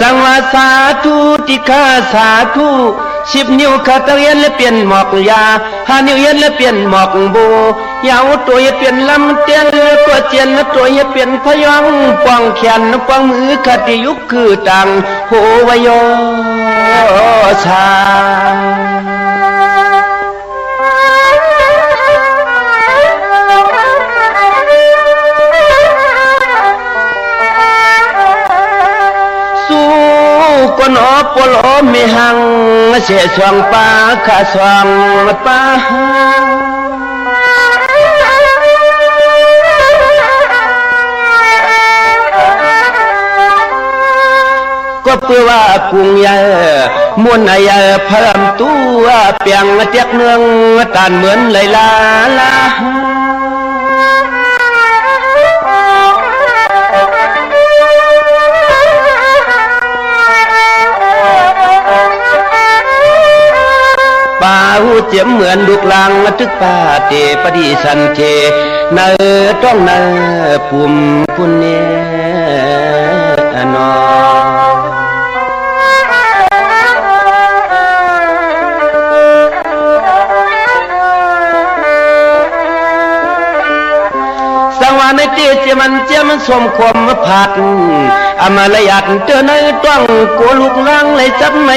สังวาสาธุติฆาสาธุ10 นิ้วขาตะเย็นและเปลี่ยนหมอกยา5 นิ้วเย็นและเปลี่ยนหมอกบูยาวตัวเปลี่ยนลำเตียนก็เจียนตัวเปลี่ยนพยองปองแขนปองมือคติยุคคือตังโหวโยชาก็นอปลอมีหังเสียสวงปาขาสวงปาก็เพื่อว่ากุงยามุนายเพิ่มตัวเปียงเตียกเนืองตานเหมือนไหลลาลาป่าหูเจียมเหมือนลูกลังทึกป่าเตปฏิสันเทเนอต้องเนอปุ่มคุณเนนอในเตี้ยเจมันเจมันสมความผัดอมาลยัดเตือนในต้องกัวลูกลังเลยจับไม่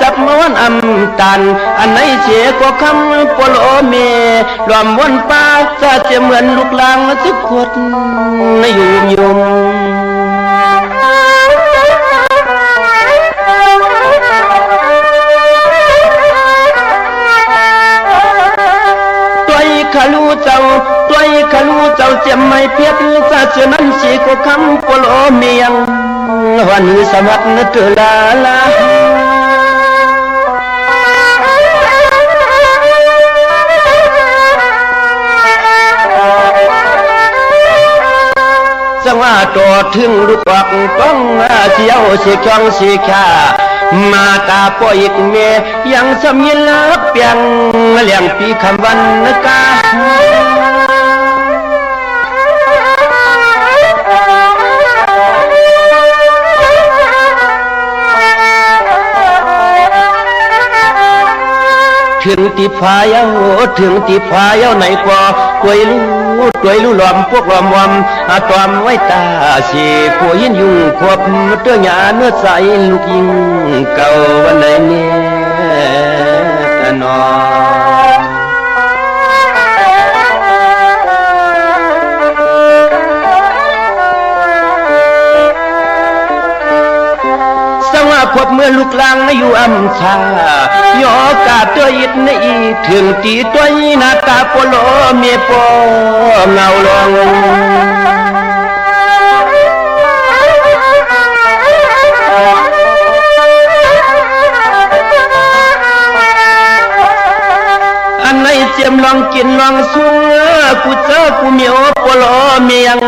จับม้วนอำตันอันไหนเสียก็คำปลโอเมรวมวนป้าจะเจเหมือนลูกลังทุกคนในยุ่มขลูเจ้าตัวขลูเจ้าเจียมไม่เพียบจะเชื่อนั้นสีก็คำปลโอเมียงวันนี้สมัครนเตลาลาจังว่าตัวถึงลูกวักก้องเสียวเสียจองเสียขามาตาปอยกเมยังสมิลเปียงเลี้ยงปีคำวันนกาถึงตีพายาถึงตีพายาไหนกว่าตวยลู่หลอมพวกหลอมวอมตอมไว้ตาสีผู้ยินยุ่งควบเตื้อหยาเนื้อใสลูกยิงเก่าวันไหนเนี่ยนอพบเมื่อลูกลังอยู่อำชายอกาตัวอิดในอีถึงตีตัวหน้าตาโปโลเมียปอเงาลงอันไหนเจียมลองกินลองสู้กูเจอกูเมียวโปโลเมียง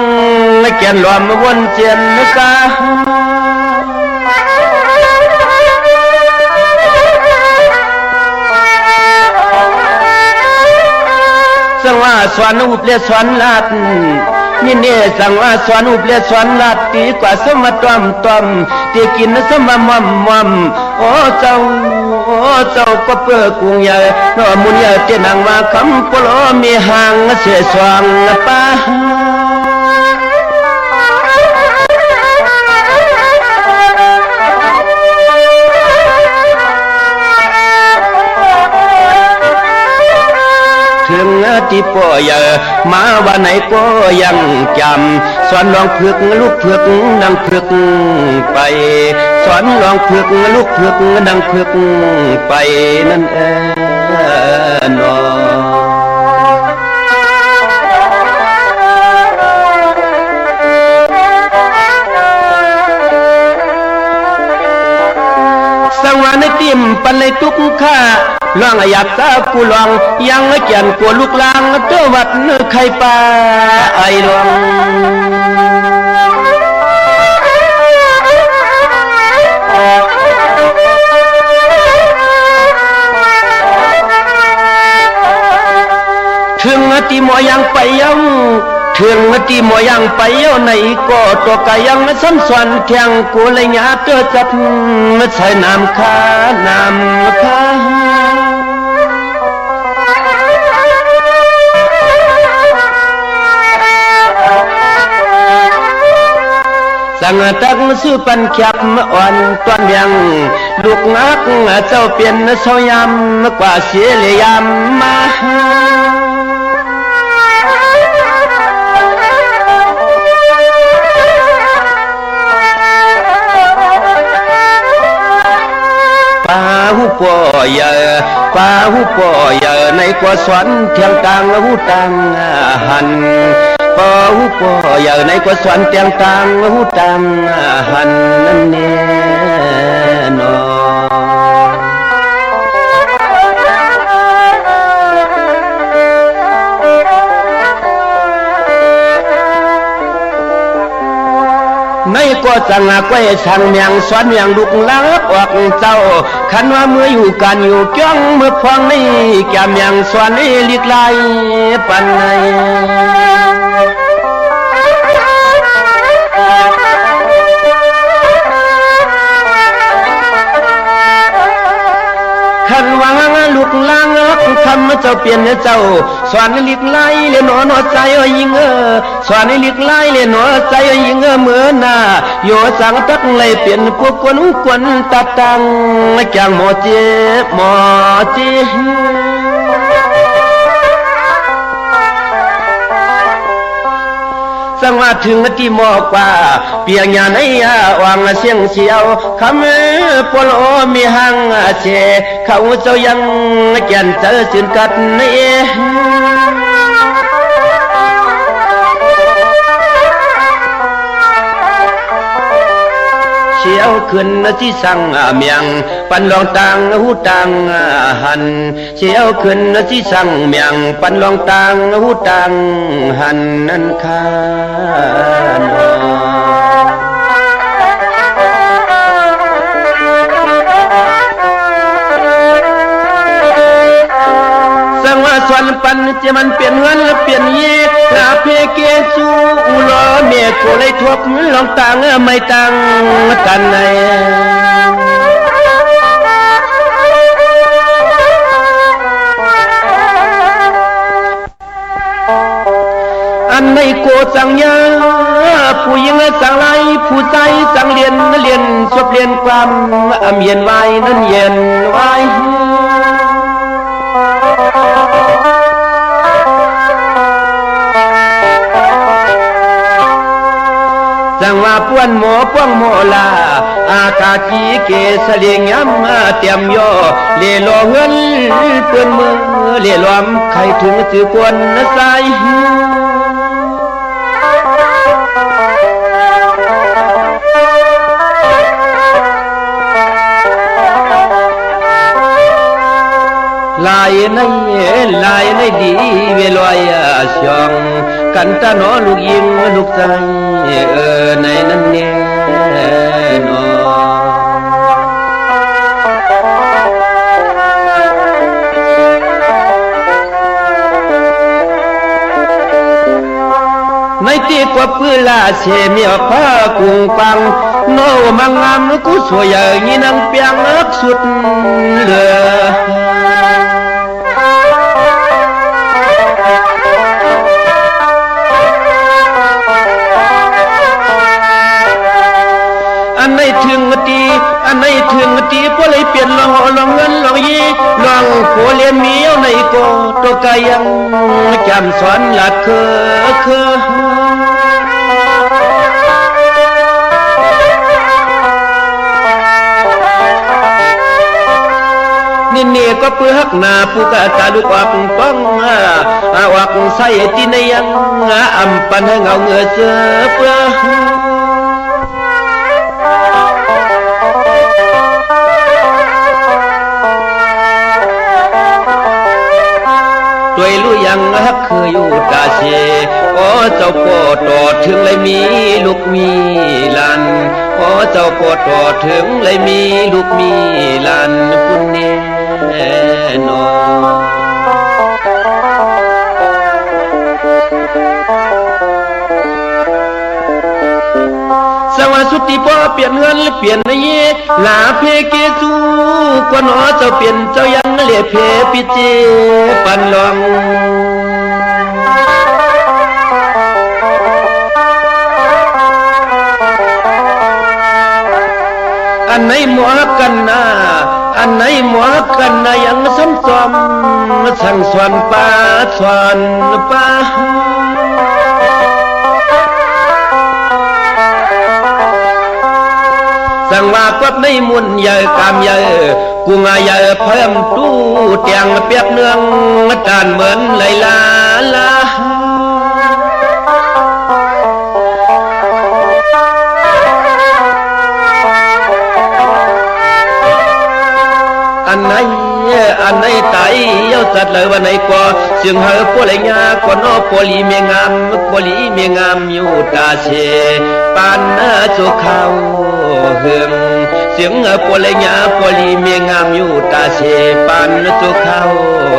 แก่นลอมวนเจียนกาสังว่าสวนอุปเลสวนลาดนี่เนี่ยสังว่าสวนอุปเลสวนลาดตีกว่าสมตอมตีกินสมมอมโอ้เจ้าก็เปื้อกุงใหญ่นอมุนใหญ่เจนังว่าคำปลอมีหางเสียสว่างป้าถึงที่ป่อยมาวันไหนก็ยังจำสอนลองฝึกลูกฝึกดังฝึกไปสอนลองฝึกลูกฝึกดังฝึกไปนั่นนอสวรรค์ติ่มปันเลยทุกข้าลองอยากตากูลองยังเกียนกูลูกลางเต้าวัดนึกใครป่าไอ้ลองถึงที่หมอยังไปยัง ถึ ถึงที่หมอยังไปเอาไหนก็ตัวกายังซ้ำซ้อนเทียงกูเลยหยาเตื้อจัดใส่น้ำค้าน้ำค้าสังตักซื้อปันขับอ่อนตอนยังลูกนักเจ้าเปลี่ยนเสายำกว่าเสียเลยยำมาป้าหูป่อยป้าหูป่อยในกว่าสวนเทียงต่างหูต่างหันป้าหูป่อยในกว่าสวนเทียงต่างหูต่างหันนั่นแน่นอในก็จังก้อยสั่งเมียงสวนเมียงลูกลับออกเจ้าขันว่าเมื่ออยู่กันอยู่จ้องเมื่อพองนี่แกเมียงสวนนี่ลิกไลปันในขันว่าลูกลังคำเจ้าเปลี่ยนเจ้าสวนลิกไลเลยหนอนอใจยิงสวนลิกไลเลยหนอใจยิงเหมือนน่ะโยสังตักเลยเปลี่ยนพวกกวนตัดตังแกงหมอเจ็บหมอเจ็บสังว่าถึงที่หมอกว่าเปียงยาในวางเสียงเสียวคำปลโอมีหังเชเขาเจ้ายังแก่นเจอสินกัดนี่เชียวขึ้นที่สั่งเมียงปันลองตังหูตังหันเชียวขึ้นที่สั่งเมียงปันลองตังหูตังหันนั่นคานสังว่าส่วนปันจะมันเปลี่ยนเงินเปลี่ยนเย่ลาเพเกจูอุลอเมียกูเลยทบลองตังไม่ตังกันไหนอันไม่โกจังยาผู้หญิงจังไรผู้ใจจังเรียนชอบเรียนความเย็นไว้นั่นเย็นไว้จังว่าป้วนหมอป้วงหมอลาอากาจีเกสเลียงย้ำเตรียมย่อเล่ล่อเงินเปื้อนมือเล่ล้อมใครถึงจือกวนใส่ลายในดีเวลอยช่องกันตาหนอลูกยิงลูกใจในนั้นแน่นอในที่กว่าพื้นลาเชมีอผ้ากุงปังโนมังงามกูสวยอย่างนี้นังเปียงอักสุดเหลืออันไหนถึงตีพวกเลยเปลี่ยนลองเงินลองยีลองผัวเลี้ยงเมียวในก็ตัวกายังจำสอนหลักนี่ก็เพื่อหักหน้าผู้กะตาลูกอักป้องวักใส่ที่ในยังอัมปันให้เงาเงือเสือเพื่อตัวรู้ยังฮักเคยอยู่ตาเชโอ้เจ้าพ่อต่อถึงเลยมีลูกมีหลานโอ้เจ้าพ่อต่อถึงเลยมีลูกมีหลานคุณแน่นอน เปลี่ยนเงินเปลี่ยนในเยลาเพเกจูกว่าน้อเจ้าเปลี่ยนเจ้ายังเลียเพปิเจปันลองอันไหนหมอกันนะอันไหนหมอกันนะยังซ้ำซ้อมสั่งสอนป้าสอนป้าสั่งว่ากับในมุนใหญ่กามใหญ่กูงาใหญ่เพิ่มตู้เตียงเปียกเนืองจานเหมือนไหลลาลาอันไหนตายเย้าจัดเลยวันไหนก็เสียงเฮาปวดไหลงาก็นอปวลีเมียงามปวลีเมียงามอยู่ตาเชปานจุเขาเฮืองเสียงปวดไหลงาปวลีเมียงามอยู่ตาเชปานจุเขา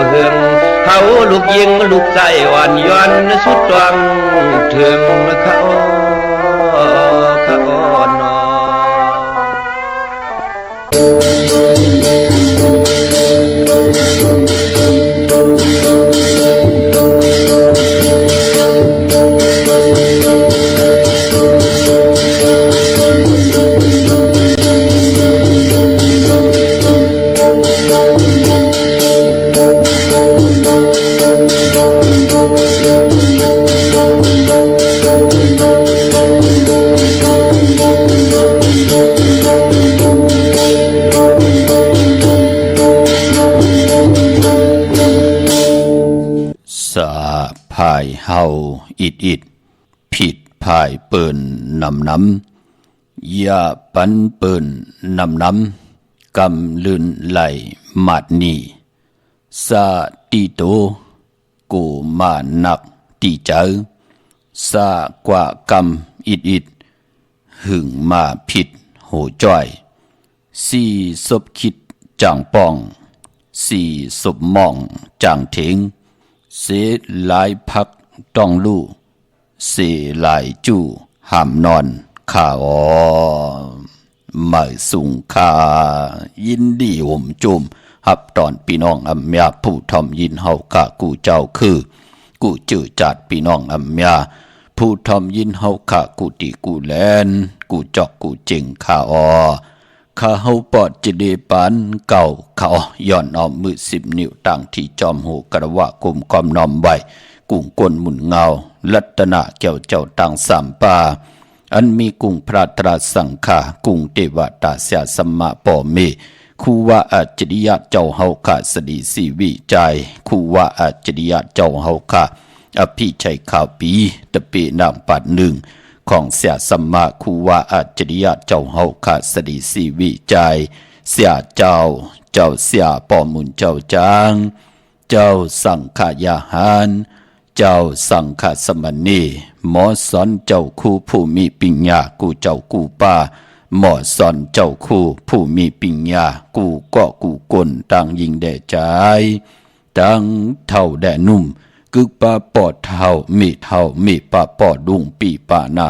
เฮืองเฮาลูกยิงลูกใจอ่อนย้อนสุดตวงถึงเขานอสาพายเฮาอิดผิดพายเปิ่นน้ำอย่าปันเปิ่นน้ำกำลื่นไหลมาดนีสาติโตกูมานักตีเจอสากว่ากำอิดหึงมาผิดโหจ้อยสี่ศพคิดจังป้องสี่ศพมองจังเถงเสหลายพักต้องลู่เสหลายจู่ห้ามนอนข้าไม่สุงคายินดีห่มจุมหับตอนพี่น้องอำยาผู้ทอมยินเฮากะกูเจ้าคือกูจื้อจัดพี่น้องอำยาผู้ทอมยินเฮากะกูติกูแลนกูจอกกูเจิงข้าข้าเฮาปอดจะเดปานเก่าเขาย้อนเอามือ10 นิ้วตั้งที่จอมหูกระวะกุมกอมนอมไว้กุ้งกวนหมุนเงาลัตนะแก้วเจ้าตั้งสามป่าอันมีกุ้งพระตราสังฆากุ้งเทวตาเสียสัมมาปอเมคูว่าอัจฉริยะเจ้าเฮาข้าสดีสีวิจัยคูว่าอัจฉริยะเจ้าเฮาข้าอภิชัยข่าวปีตะเปนางปัดหนึ่งของเสียสัมมาคูว่าอัจฉริยะเจ้าเฮาข้าสดีสีวิจัยเสียเจ้าเสียปอมุนเจ้าจางเจ้าสังขายาหารเจ้าสังฆสมณีหมอสอนเจ้าคู่ผู้มีปัญญากูเจ้ากูป้าหมอสอนเจ้าคู่ผู้มีปัญญากูก็กูกลต่างยิงแด่ใจต่างเท่าแด่นุ่มกึกป้าปอดเท่ามีป้าปอดดุงปีป้าหนา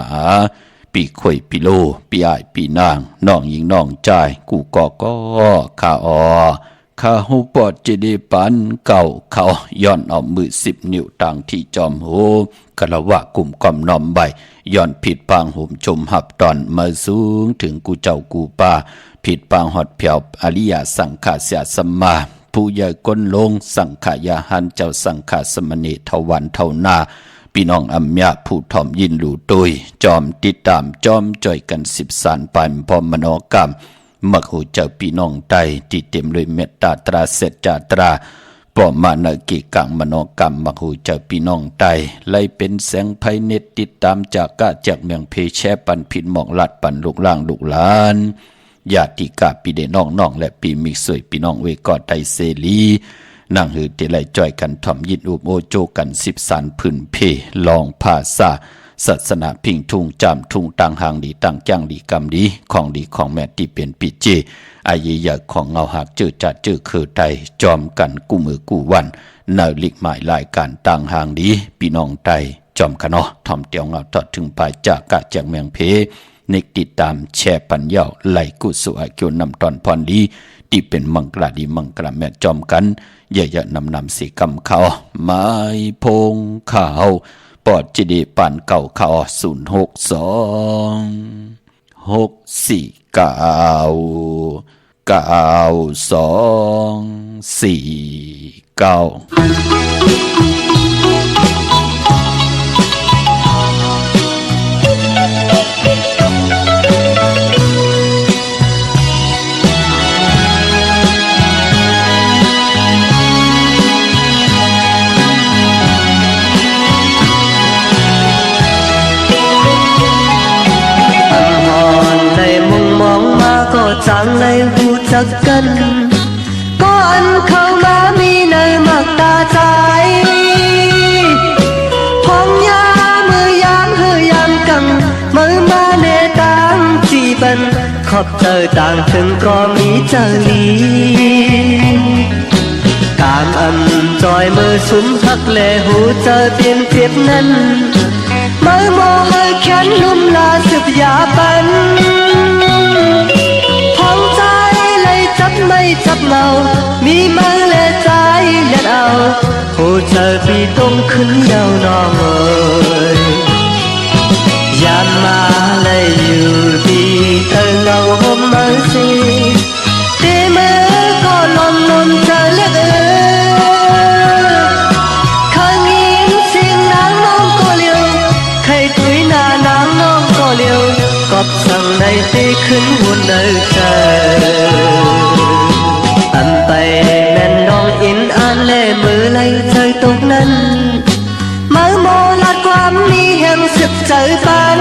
ปีข่อยปีโลปีอ้ายปีนางน้องยิงน้องใจกูก็ข้าข้าหูปอดจะได้ปันเก่าเขาย้อนเอามือ10 นิ้วต่างที่จอมหูกะละวะกลุ่มกอมน้อมใบย้อนผิดปางห่มชมหับตอนมาสูงถึงกูเจ้ากูป้าผิดปางหอดเผียวอริยสังฆาเสียสัมมาผู้ใหญ่ก้นลงสังขายาหันเจ้าสังฆาสมณีเทวันเท่านาพี่น้องอัมยาผู้ทอมยินหลู่ตุยจอมติดตามจอมจ่อยกัน10 สานปานพร้อมมโนกรรมมักหูเจ้าพี่น้องใดที่เต็มด้วยเมตตาตราเสจจาตราปอมานากิกังมโนกรรมมักหูเจ้าพี่น้องใดไล่เป็นแสงไพเน็ตติดตามจากกะจากเมืองเพแชปันผิดหมองลัดปันลูกล่างลูกหลานญาติกาปีเดน้องและปีมิกสวยพี่น้องเวกอดไตเสลีนั่งหือเตไลจ่อยกันถ่อมยินอุบโอโจกัน10 สานพื้นเพลองภาษาศาสนาพิงทุงจำทุงต่างหางดีต่างจ้างดีกรรมดีของดีของแม่ที่เป็นปิเจอายยะของเงาหักเจอจัดเจอคือไตจอมกันกู้มือกู้วันเนาลิกหมายรายการต่างหางดีพี่น้องไตจอมกันเนาะทอมเตียวเงาทอดถึงปลายจากกะแจกเมืองเพ ในติดตามแชร์ปัญญาไหลกุศลเกี่ยวนำตอนพรดีที่เป็นมังกรดีมังกรแม่จอมกันอย่านำสีกำเขาไม้พงข่าวปอดจิดีป่านเก่าข่าวจางในหูจักกันก่อนเข้ามามีในมักตาใจพองยามือยามเฮยามกังมือมาเนตางจีบันขอบเจอต่างถึงก็มีเจอลีการจอยมือสุมพักแลหูเจอเปลี่ยนเทียบนั้นมือโมเฮแขนลุ่มลาสืบยาปันจับไม่จับเมามีมือและใจเล่นเอาหูเธอปีต้องขึ้นยาวนองเอ่ยยามมาเลยอยู่ดีเธอเงาห่มมือสิตีมือก็ลมเธอเลือกข้างยินเสียงนางน้องก็เลี้ยวใครตุยหน้านางน้องก็เลี้ยวกอบสั่งในตีขึ้นหุ่นเนยเธอไปแม่นน้องอินอ่านเล่มือไล่เธอตกนั้นมือโมลาดความมีแห่งสิบเจอปัน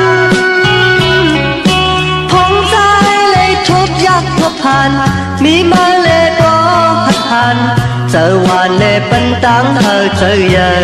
พงใจเลยทุบยักทุบผ่านมีมาเล่ก็หัดผ่านเจอวานเล่ปันตังเธอเจอเยอะ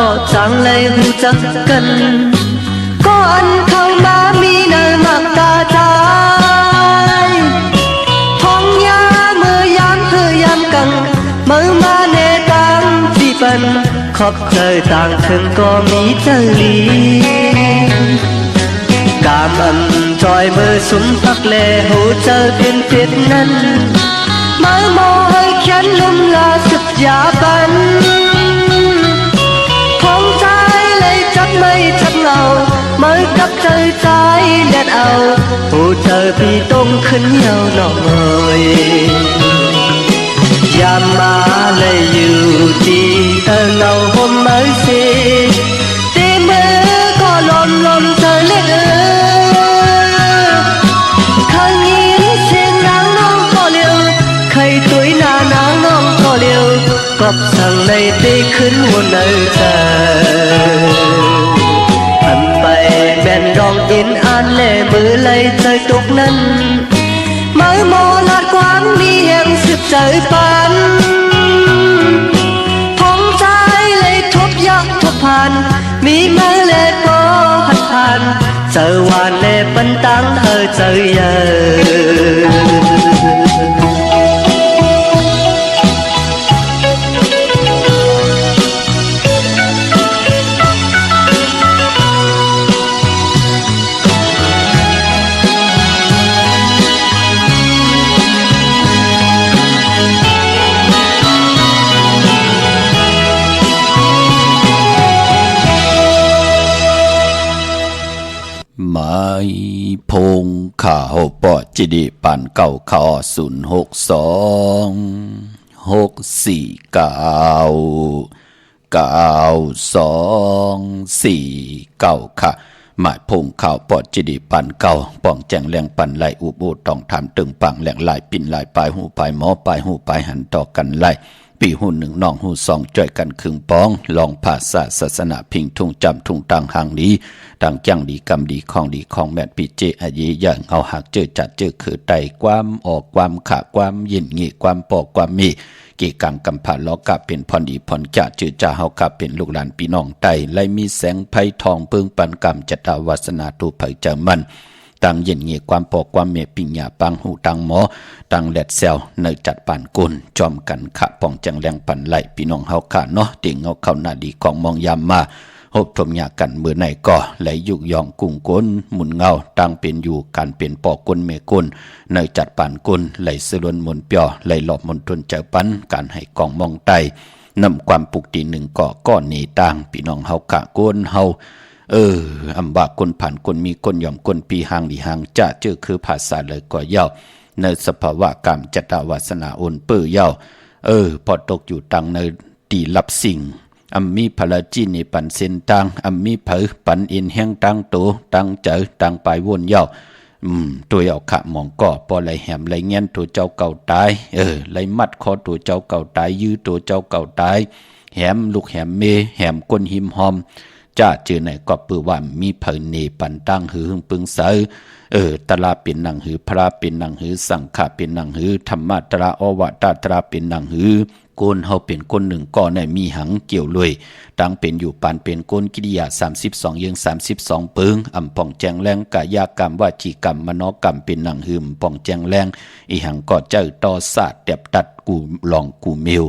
ก็จังเลยหูจักกันก่อนเข้ามามีเนยมักตาใจท้องยามือยามเฮยามกังมือมาเนตังจีบันขอบเจอต่างถึงก็มีเจอลีกามจอยมือสุมพักแลหูเจอเปลี่ยนเปียดนั้นมือโมให้แขนลุ่มลาสุดยาบันไม่จับเงามือกับเธอใจเล่นเอาหูเธอพี่ต้องขึ้นเยาหน่อยยามมาเลยอยู่ที่เธอเงาห่มมือสิตีมือก็ลมเธอเล็กข้างยินเสียงนางน้องก็เลี้ยวใครตุยหน้านางน้องก็เลี้ยวกอบสั่งในตีขึ้นหัวเนยเธอแม่นดองอินอ่านเล่มือไล่เธอตกนั้นมือโมลาดความมีแห่งสิบเจอปันพองใจเลยทุบยักทุบผ่านมีมือเล่ก็หัดผ่านเจอวานเล่ปันตังเธอเจอเยอะไม้พงข่าวปอดจิดีป่านเก่าข่าว0626499249ค่ะหมายพงข่าวปอดจิดีป่านเก่าป้องแจงแรงปั่นไหลอุบูต้องทำตึงปังแหลงไหลปิ่นไหลปลายหูปลายหมอปลายหูปลายหันต่อกันไหล ปีหูหนึ่งน้องหูสองจ่อยกันขึงป้องลองภาษาศาสนาพิงทุ่งจำทุ่งตังหางนี้ดังจังดีกำดีของแม่ปีเจอาเยอย่างเอาหักเจอจัดเจอคือไตความออกความขะความยินงี้ความปอกความมีกี่กังกำผ่านล้อกะเป็นพรดีพรจะจือจ่าเฮากะเป็นลูกหลานพี่น้องไตไล่มีแสงไผ่ทองเปิงปันกรรมจัตวาสนาตูไผ่เจอมันตังเย็นเงียความปอกความเมปิญญาปังหูตังหมอตังแลดแซวเนจัดปานกุลจอมกันขะป่องจังแรงปันไหลพี่น้องเฮาขะเนาะติงเงาเข้าหน้าดีของมองยามมาหบทมยากันมือไหนก็ไหลยุกยองกุ้งก้นหมุนเงาตังเป็นอยู่การเป็นปอกก้นเมก้นเนจัดปานกุลไหลสลวนมนเปียวไหลหลอบมนทนเจอปันการให้กองมองไตนำความปุกตีหนึ่งก่อก้อนหนีต่างพี่น้องเฮาขะก้นเฮาอำบากคนผ่านคนมีคนยอมคนปีหางดีหางจะเจอคือภาษาเลยก็เย้าในสภาวะกรรมจัตวาสนาโอนเปื้อเย้าพอตกอยู่ตังในตีรับสิ่งอัมมีพลาจีนีปันเส้นตังอัมมีเผอปันอินแห้งตังโตตังเจอตังไปวนเย้าตัวเอาขะมองก่อพอไหลแหมไหลเงี้ยนตัวเจ้าเก่าตายไหลมัดคอตัวเจ้าเก่าตายยื้อตัวเจ้าเก่าตายแหมลูกแหมเมแหมก้นหิมหอมจ้าเจอไหนก็ปือว่ามีเผยเนปันตั้งหือหึงปึงเสอตลาเป็นหนังหือพระเป็นหนังหือสังฆาเป็นหนังหือธรรมะตราอวตาตราเป็นหนังหือโกนเฮาเป็นคนหนึ่งก็ในมีหังเกี่ยวเลยดังเป็นอยู่ปานเป็นโกนกิริยา32ยัง32ปึงอำป่องแจงแรงกายกรรมวาจีกรรมมโนกรรมเป็นหนังหืมป่องแจงแรงอีหังก็เจ้าต่อศาสตร์เด็บตัดกูลองกูเมว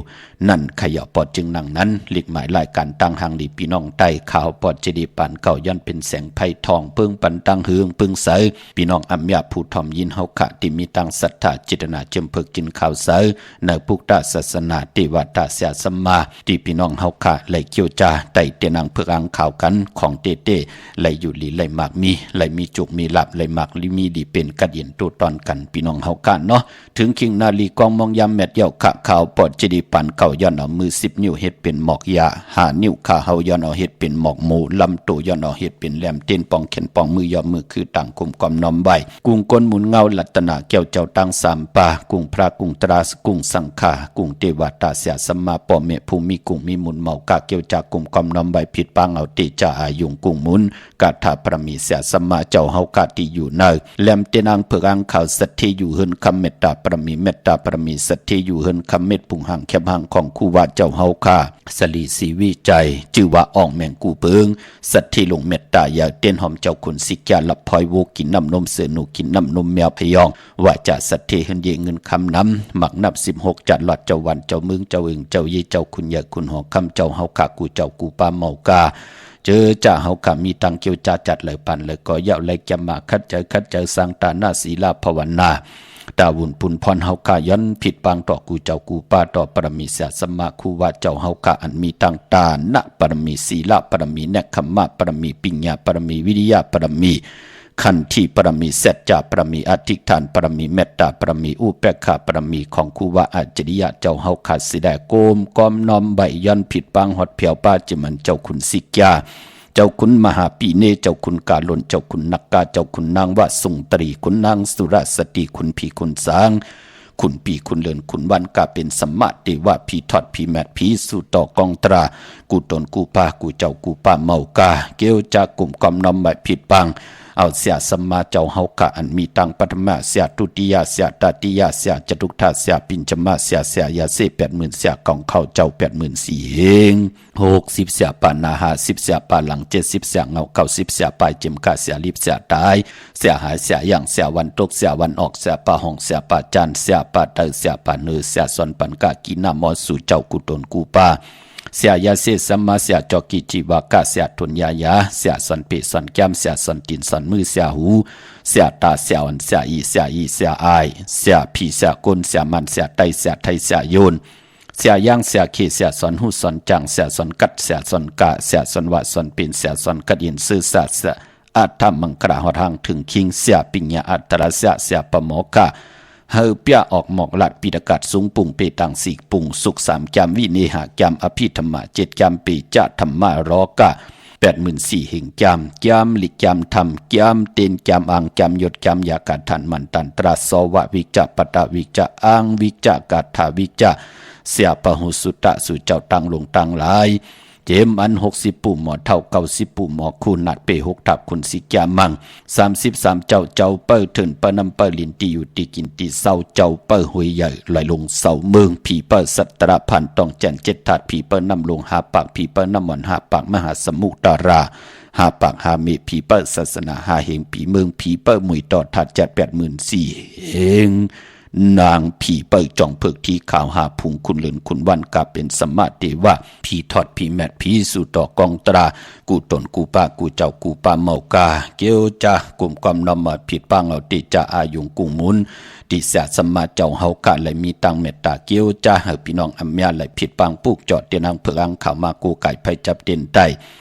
นั่นขยะปอดจึงหนังนั้นหลีกหมายรายการตั้งหังดีพี่น้องไต้ข่าวปอดเจดีปันเก่าย้อนเป็นแสงไผ่ทองเพิ่งปันตั้งหืงปึงเสยพี่น้องอัมยาผู้ทอมยินเฮาขะที่มีตั้งศรัทธาจิตนาเจิมเพิกจินข่าวเสยในพุทธศาสนาติวัตเสียสมมาที่พี่น้องเฮาขะไหลเกี่ยวจาไต่เตนังเพิกอังข่าวกันของเต้ไหลอยู่ลีไหลมากมีไหลมีจุกมีหลับไหลมากลิมีดีเป็นกัดเย็นตัวตอนกันพี่น้องเฮาขะเนาะถึงคิงนาลีกองมองยามแมดเดี่ยวขะข่าวปอดเจดีปันเก่าย้อนเอามือ10นิ้วเฮ็ดเป็นหมอกยา5นิ้วขาเฮาย้อนเอาเฮ็ดเป็นหมอกหมูลำตัวย้อนเอาเฮ็ดเป็นแหลมเต้นปองเข็นปองมือยอมมือคือต่างคุมกอมน้อมใบกุ้งก้นหมุนเงาลัตนาแก้วเจ้าตั้ง3ป่ากุ้งพระกุ้งตราสกุ้งสังฆากุ้งเทวตาเสียสมมาปอเมภูมิกุ้งมีหมุนเมากะเกี่ยวจากกุมกอมน้อมใบผิดปางเอาติจ่าอายุงกุ้งหมุนกะถาพระมีเสียสมมาเจ้าเฮากะที่อยู่เนยแหลมเตนังเพิกอังข่าวสัตถิอยู่เฮินคำเมตตาพระมีเมตตาพระมีสัตถิอยู่เฮินคำเม็ดปุงหังแคบหังของคู่ว่าเจ้าเฮาคาสลีสีวิจัยจือว่าอ่องแมงกูเปิงสัตถิลงเมตตาอยากเต้นหอมเจ้าคุณสิกยาลับพลอยโวกินน้ำนมเสือหนูกินน้ำนมแมวพยองว่าจะสัตถิเฮินเยเงินคำน้ำหมักนับ16จัดหลอดเจ้าวันเจ้ามึงเจ้าอึงเจ้ายีเจ้าคุณยาคุณหอคำเจ้าเฮาคากูเจ้ากูปาเมากาเจอจ่าเฮาขามีตังเกียวจ่าจัดเลยปันเลยก็เยาเลยจะมาคัดเจอสร้างตาหน้าศีลาภาวนาดาวุนปุนพรเฮาขาย้อนผิดปางต่อกูเจ้ากูป้าต่อปรมีเสียสมาคูว่าเจ้าเฮาขาอันมีตังตาณปรมีศีลาปรมีเนคขมะปรมีปิญญาปรมีวิริยะปรมีขันธ์ปรมีเสจจะปรมีอธิษฐานปรมีเมตตาปรมีอุเบกขาปรมีของคูว่าอาจริยะเจ้าเฮาขาสิได้โกมกอมน้อมใบย้อนผิดปางฮอดเพียวป้าจิมันเจ้าคุณสิกยาเจ้าคุณมหาปีเนเจ้าคุณกาลนเจ้าคุณนักกาเจ้าคุณนางวะสุงตรีคุณนางสุรสติคุณพีคุณสางคุณปีคุณเลินคุณวันกาเป็นสัมมาเทวะพีทอดพีแมทพีสุต่อกองตรากูตนกูปากูเจ้ากูปาเมากาเกียวจากกลุ่มกอมน้อมใบผิดปังเอาเสียสมมาเจ้าเฮากะอันมีตังปัทมะเสียตุติยาเสียตติยาเสียจตุธาเสียปิญจมะเสียยาเส80,000เสียกองเข้าเจ้า84,000เฮง60เสียปานาหา10เสียปาหลัง70เสียเงา90เสียปลายเจมกะเสียลิบเสียตายเสียหายเสียอย่างเสียวันตกเสียวันออกเสียปาห้องเสียปาจันเสียปาเตอเสียปาเนือเสียสอนปันกะกินามอสู่เจ้ากุตนกูปาเสียยาเสสัมมาเสียจอกิจิวากะเสียทุนยายาเสียสันเปสันแก้มเสียสันตินสันมือเสียหูเสียตาเสียวันเสียอีเสียอายเสียผีเสียกลเสียมันเสียไตเสียไทยเสียโยนเสียย่างเสียเขเสียสอนหูสอนจังเสียสอนกัดเสียสอนกะเสียสอนวะสอนเป็นเสียสอนกัดยินซื่อสัตย์เสียอัตถมังคราหทางถึงคิงเสียปิญญาอัตตระเสียปะโมกะเฮาเปียออกหมอกหลัดปีดกัดสูงปุ่งเปตังสีปุ่งสุข3แกมวิเนหะแกมอภิธรรมะ7แกมปีจะธรรมะรอกะ84,000หิงแกมลิแกมธรรมแกมเตนแกมอังแกมยศแกมยากาทันมันตันตราสวะวิจปตวิจอังวิจกาถาวิจ เสียปะหุสุตะสู่เจ้าตังลงตังหลายเจมอัน60ปู่หมอเท่า90ปู่หมอคูนัดเป6ทับคุณสิกามัง33เจ้าเปิ้เถินปะนำเปิ้ลินตีอยู่ตีกินตีเศร้าเจ้าเปิ้หวยใหญ่ไหลลงเสาเมืองผีเปิ้สัตระพันต้องแจน7ถาดผีเปิ้นำลง5ปากผีเปิ้นำหมอน5ปากมหาสมุทรดารา5ปาก5เมผีเปิ้ศาสนา5เหงผีเมืองผีเปิ้มุยต่อถาด784เองนางผีเปิดจ่องเพิกที่ข่าวหาพุงคุณเลินคุณวันกาเป็นสมมาเทวะผีทอดผีแมดผีสู่ต่อกองตรากูตนกูป้ากูเจ้ากูป้าเมากาเกียวจ้ากลุ่มความนำมาผิดปังเอาติจะอายุงกุ้งมุนติเสียสมมาเจ้าเฮากะไหลมีตังเมตตาเกียวจ้าเฮาพี่น้องอัมยาไหลผิดปังปุกจอดเตียนางเพิงข่าวมากูไก่ไผจับเด่นไต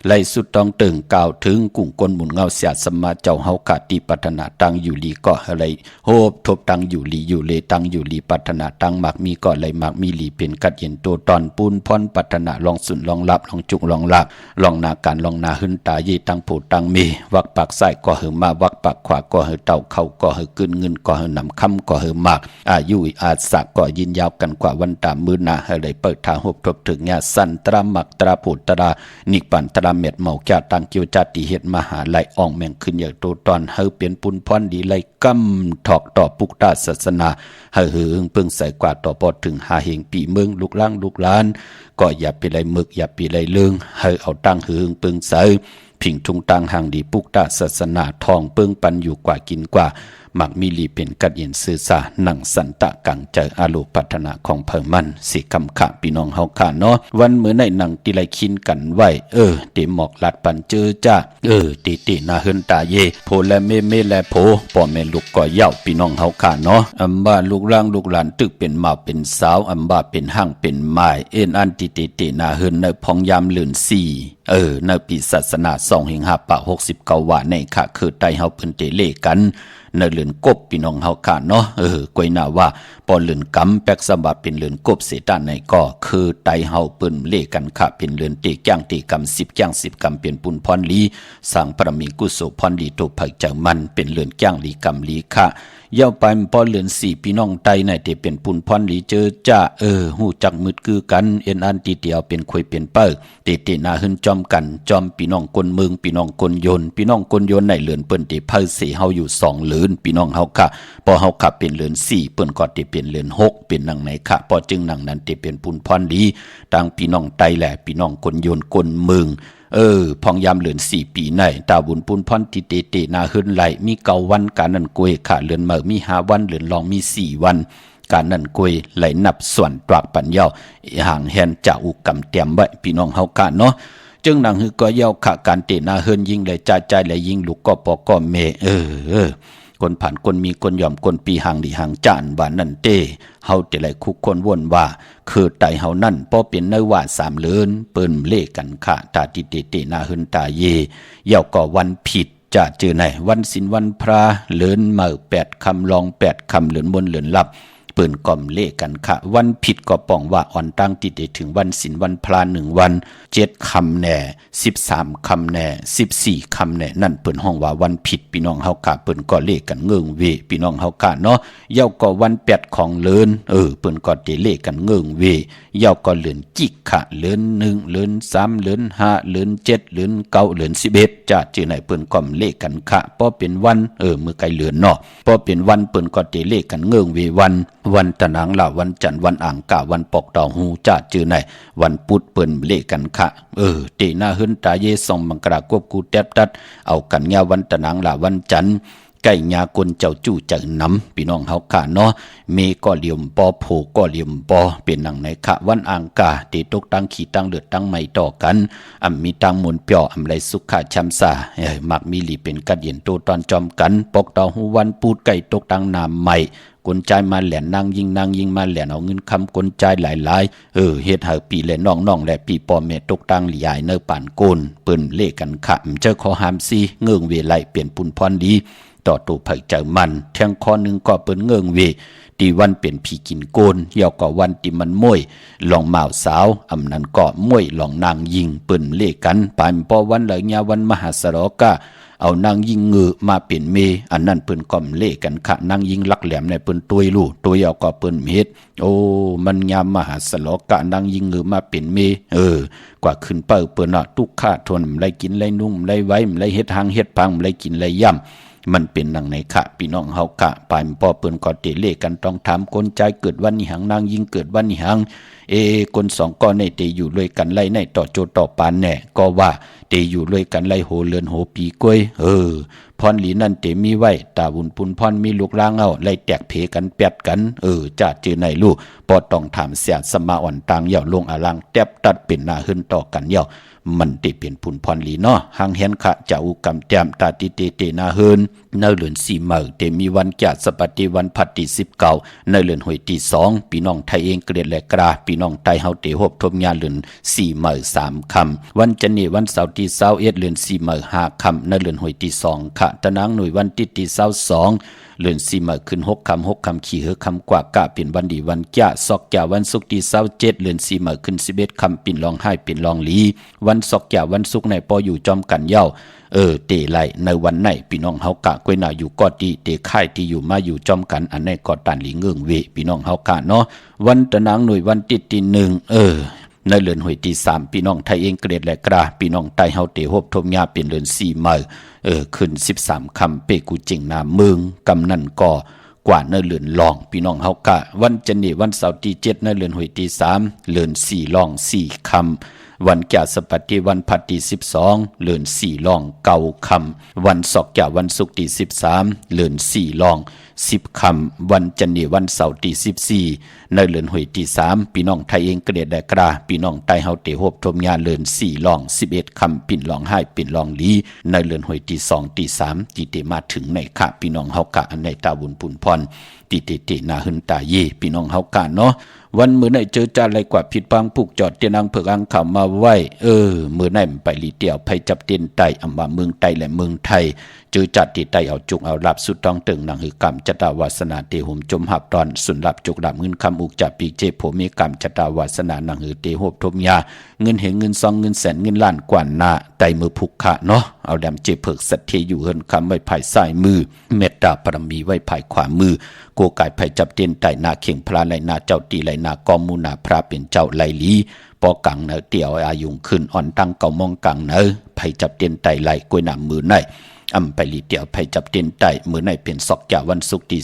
ไหลสุดต้องตึงกล่าวถึงกุ้งก้นหมุนเงาเสียสมมาเจ้าเฮากะติปัฒนาตังอยู่ลีก็อะไรโฮบทบตังอยู่ลีอยู่เลตังอยู่ลีปัฒนาตังมักมีก็ไหลมักมีลีเป็นกัดเย็นตัวตอนปูนพรปัฒนาลองสุนลองลับลองจุกลองลับลองนาการลองนาหึนตาเยตังผูตังมีวักปากซ้ายก็หือมาวักปากขวาก็หือเต่าเข้าก็หือกึนเงินก็หือนำคำก็หือมากอายุอาศักก็ยินยาวกันกว่าวันตามมือนาให้เลยเปิดทางหบทบถึงญาสันตรามักตราผูตรานิปันตราเม็ดเมาแก่ตังเกียวจาติเหตุมหาไหลอ่องแมงขึ้นอย่างโตตอนเฮาเปลี่ยนปุนพรดีไหลกำถอกต่อปุกตาศาสนาเฮาหือเพิ่งใส่กว่าต่อปอถึงหาเหงปีเมืองลูกล่างลูกล้านก็อย่าไปไหลมึกอย่าไปไหลเลืองเฮาเอาตั้งหือเพิ่งใส่ผิงทุงตังห่างดีปุกตาศาสนาทองเพิ่งปันอยู่กว่ากินกว่ามักมีลีเป็นกัดเย็นซื่อสาหนังสันตะกังใจอาโลพัฒนาของเพิ่มมันสิคำขะพี่น้องเฮาขาเนาะวันเมื่อในหนังติไลคินกันไว้เตหมอกลัดปันเจอจ้าตินาเฮินตาเยโพและเมและโพพ่อแม่ลูกก็เย้าพี่น้องเฮาขาเนาะอัมบ้าลูกร่างลูกหลานตึกเป็นหมาเป็นสาวอัมบ้าเป็นห้างเป็นไม้เอ็นอันตินาเฮินในพองยามลื่น4ในปีศาสนา2/5/69ว่าในค่ะคือไตเฮาเพิ่นเตเลกันในเรือนกบพี่น้องเฮาขาเนาะกวยหน้าว่าปอเรือนกำแปกสมบัติเป็นเรือนกบเสตานในก็คือไตเฮาเปิ้นเลกันค่ะเป็นเรือนเตจ้างตีกำ10จ้าง10กำเป็นปุนพรลีสร้างปรมีกุศลพรลีโตภัยจังมันเป็นเรือนจ้างลีกำลีค่ะเย้าไปปอเรือน4พี่น้องไตในเตเป็นปุนพรลีเจอจ้าฮู้จักมืดคือกันเอ็นอันตีเดียวเป็นคุยเป็นเปิ้เตนาหึนจอมกันจอมพี่น้องคนเมืองพี่น้องคนโยนพี่น้องคนโยนในเรือนเปิ้นเตเพิ่นเสเฮาอยู่2เรือนพี่น้องเฮาค่ะพอเฮาขับเป็นเรือน4เปิ้นก็เตเป็นเรือน6เป็นนังไหนค่ะพอจึงนังนั้นเตเป็นปุนพรลีต่างพี่น้องไตแหละพี่น้องคนโยนคนเมืองพองยามเลือน4ปีในตาบุญปุนพรติเตนาหึนไหลมี9วันการนั้นกวยค่ะเลือนเมื่อมี5วันเลือนรองมี4วันการนั่นกวยไหลนับส่วนตรากปัญญาห่างแหนจะอุกกำเตรียมไว้พี่น้องเฮากันเนาะจึงนังฮือก็เย้าขะการเตนาเฮินยิงไหลจ่าใจไหลยิงลูกก็ปอก็เมคนผ่านคนมีคนยอมคนปีห่างดีห่างจานว่านั่นเต้เฮาแต่ไหลคุกคนวนว่าคือไตเฮานั่นพอเป็นเนว่า3เลือนเปิ้นเลกันค่ะตาติเตนาเฮินตาเยเย้าก็วันผิดจะเจอไหนวันศีลวันพระเลือนเมื่อ8คำลอง8คำเลือนบนเลือนลับเปิ่นก่อมเลกันค่ะวันผิดก็ป้องว่าอ่อนตั้งติดถึงวันศีลวันพระ1วัน7คำแน่13คำแน่14คำแน่นั่นเปิ่นห้องว่าวันผิดพี่น้องเฮากะเปิ่นก็เลกันเงิงเวพี่น้องเฮากะเนาะเย้าก็วัน8ของเลินเปิ่นก็เตเลกันเงิงเวเย้าก็เลือนจิกค่ะเลือน1เลือน3เลือน5เลือน7เลือน9เลือน11จะจื้อไหนเปิ่นก่อมเลกันค่ะพอเป็นวันมื้อไกลเลือนเนาะพอเป็นวันเปิ่นก็เตเลกันเงิงเววันตะนางละวันจันทร์วันอ่างกะวันปอกดาวหูจะจื้อไหนวันพุธเปิ้นเลกันค่ะเตนาหึนตาเยส่องมังกรากบกูแตบตัดเอากันยาวันตะนางละวันจันทร์ไก่ยากลเจ้าจู่จังน้ำพี่น้องเฮาค่ะเนาะเมก็เหลี่ยมปอโผก็เหลี่ยมปอเป็นหนังไหนค่ะวันอ่างกาเตตกตั้งขี่ตั้งเลือดตั้งไม่ต่อกันมีตั้งมนเปียวไรสุขะช้ำซามักมีลีเป็นกัดเย็นโตตอนจอมกันปอกดาวหูวันปูดไก่ตกตั้งน้ำใหม่กลใจมาแหลนนางยิงมาแหลนเอาเงินคำกลใจหลายเฮ็ดให้ปีแลน้องและปีปอแม่ตกตังหลียายเนอป่านโกนเปิ้นเลกันขะเจ้าขอหามซีเงิงเวไลเปลี่ยนปุนพรดีต่อตู่ไผเจ้ามันแทงคอนึงก็เปิ้นเงิงเวตีวันเป็นผีกินโกนเหี่ยวก็วันติมันม้วยลองบ่าวสาวนั้นก็ม้วยลองนางยิงเปิ้นเลกันปานปอวันเหลยญาวันมหาสรกะ เอานางยิงงือมาเป็นเมอันนั้นเปิ้นก่อมเล่กันค่ะนางยิงลักแหลมในเปิ้นตุยลู่ตุยเอาก็เปิ้นเฮ็ดโอ้มันยามมหาสลกะนางยิงงือมาเป็นเมกว่าขึ้นเปิ้นน่ะทุกข้าทนไรกินไรนุ่มไรไว้ไรเฮ็ดหางเฮ็ดพังไรกินไรย่ำมันเป็นดังในค่ะพี่น้องเฮากะปลายพ่อเปิ้นก็เตเลกันต้องถามคนใจเกิดวันนี้หังนางยิงเกิดวันนี้หังคนสองก็ในเตอยู่ด้วยกันไล่ในต่อโจต่อปานแน่ก็ว่าเตอยู่ด้วยกันไล่โหเลือนโหปีกล้วยพรหลีนั่นเตมีไว้ตาบุญปุนพรมีลูกล่างเอาไล่แตกเพกันแปดกันจะเจอในลูกพอต้องถามเสียสมาอ่อนต่างเย่าลงอลังแตบตัดเป็นหน้าหึ้นต่อกันเย่ามันติเป็นผุนพรหลีเนาะหังเห็นขะเจ้ากำแต้มตาติเตเตนาเฮินในเลือนสี่เมื่อเตมีวันแก่สปฏิวันพัดที่19ในเลือนหวยที่2พี่น้องไทยเองเกลียดและกราพี่น้องไทยเฮาเตหบทบงานเลือน4เมื่อ3คำวันจันนี้วันเสาร์ที่21เลือน4เมื่อ5คำในเลือนหวยที่2ขะตะนางหน่วยวันที่22เลือน4เมื่อขึ้น6คำขี่เฮคำกว่ากะเป็นวันดีวันแก่ซอกแก่วันศุกร์ที่27เลือน4เมื่อขึ้น11คำปิ่นรองไห้ปิ่นรองหลีวันซอกแก่วันศุกร์ในปออยู่จอมกันเย้าเตไหลในวันไหนพี่น้องเฮากะกวยหน้าอยู่ก็ดีเตค่ายที่อยู่มาอยู่จอมกันอันไหนก็ตันหลีเงื่งเวพี่น้องเฮากะเนาะวันตะนางหน่วยวันที่1ในเลือนหวยที่3พี่น้องไทยเองเกลียดและกราพี่น้องไทยเฮาเตฮบทมยาเป็นเลือน4เมื่อขึ้น13คำเปกูจิงนาเมืองกำนันก่อกว่าในเลือนลองพี่น้องเฮากะวันจันนี้วันเสาร์ที่7ในเลือนหวยที่3เลือน4ลอง4คำวันแก่สปฏิวันพัดที่12เลือน4ลอง9คำวันศอกแก่วันศุกร์ที่13เลือน4ลอง10คำวันจันนี้วันเสาร์ที่14ในเลือนหวยที่3พี่น้องไทยเองเกลียดและกราพี่น้องไทยเฮาเตฮบทมงานเลือน4ลอง11คำปิ่นลองไห้ปิ่นลองลีในเลือนหวยที่2ที่3ที่เตมาถึงในค่ะพี่น้องเฮากะอันในตาบุญปุนพรติเตนาหึนตาเยพี่น้องเฮากะเนาะวันมื้อไหนเจอจานอะไรกว่าผิดพังผูกจอดเตียนางเผือกอังข่าวมาไว้มื้อไหนมันไปลีเตียวไผจับเตียนไตอำว่าเมืองไตและเมืองไทยเจอจัดที่ไตเอาจุกเอาลับสุดต้องตึงหนังหือกรรมจตาวาสนาเตหุมจมหับตอนสุนลับจุกดับเงินคำอุกจับปีเจโผมีกรรมจตาวาสนาหนังหือเตหบทมยาเงินเหงเงินซองเงินแสนเงินล้านกว่าหน้าไตมือผูกขะเนาะเอาดำเจเผือกสัตเทอยู่เฮินคำไว้ภายซ้ายมือเมตตาปรมีไว้ภายขวามือโกกายไผจับเตียนไตนาเข่งพระไหลนาเจ้าตีไหลนากอมูนาพระเป็นเจ้าไหลลีปอกังเนอเตียวอายุงขึ้นอ่อนตั้งเก่ามองกังเนอไผจับเตียนไตไหลกวยหนามมือในไปลีเตียวไผจับเตียนไตมือในเป็นศอกจ่าวันศุกร์ที่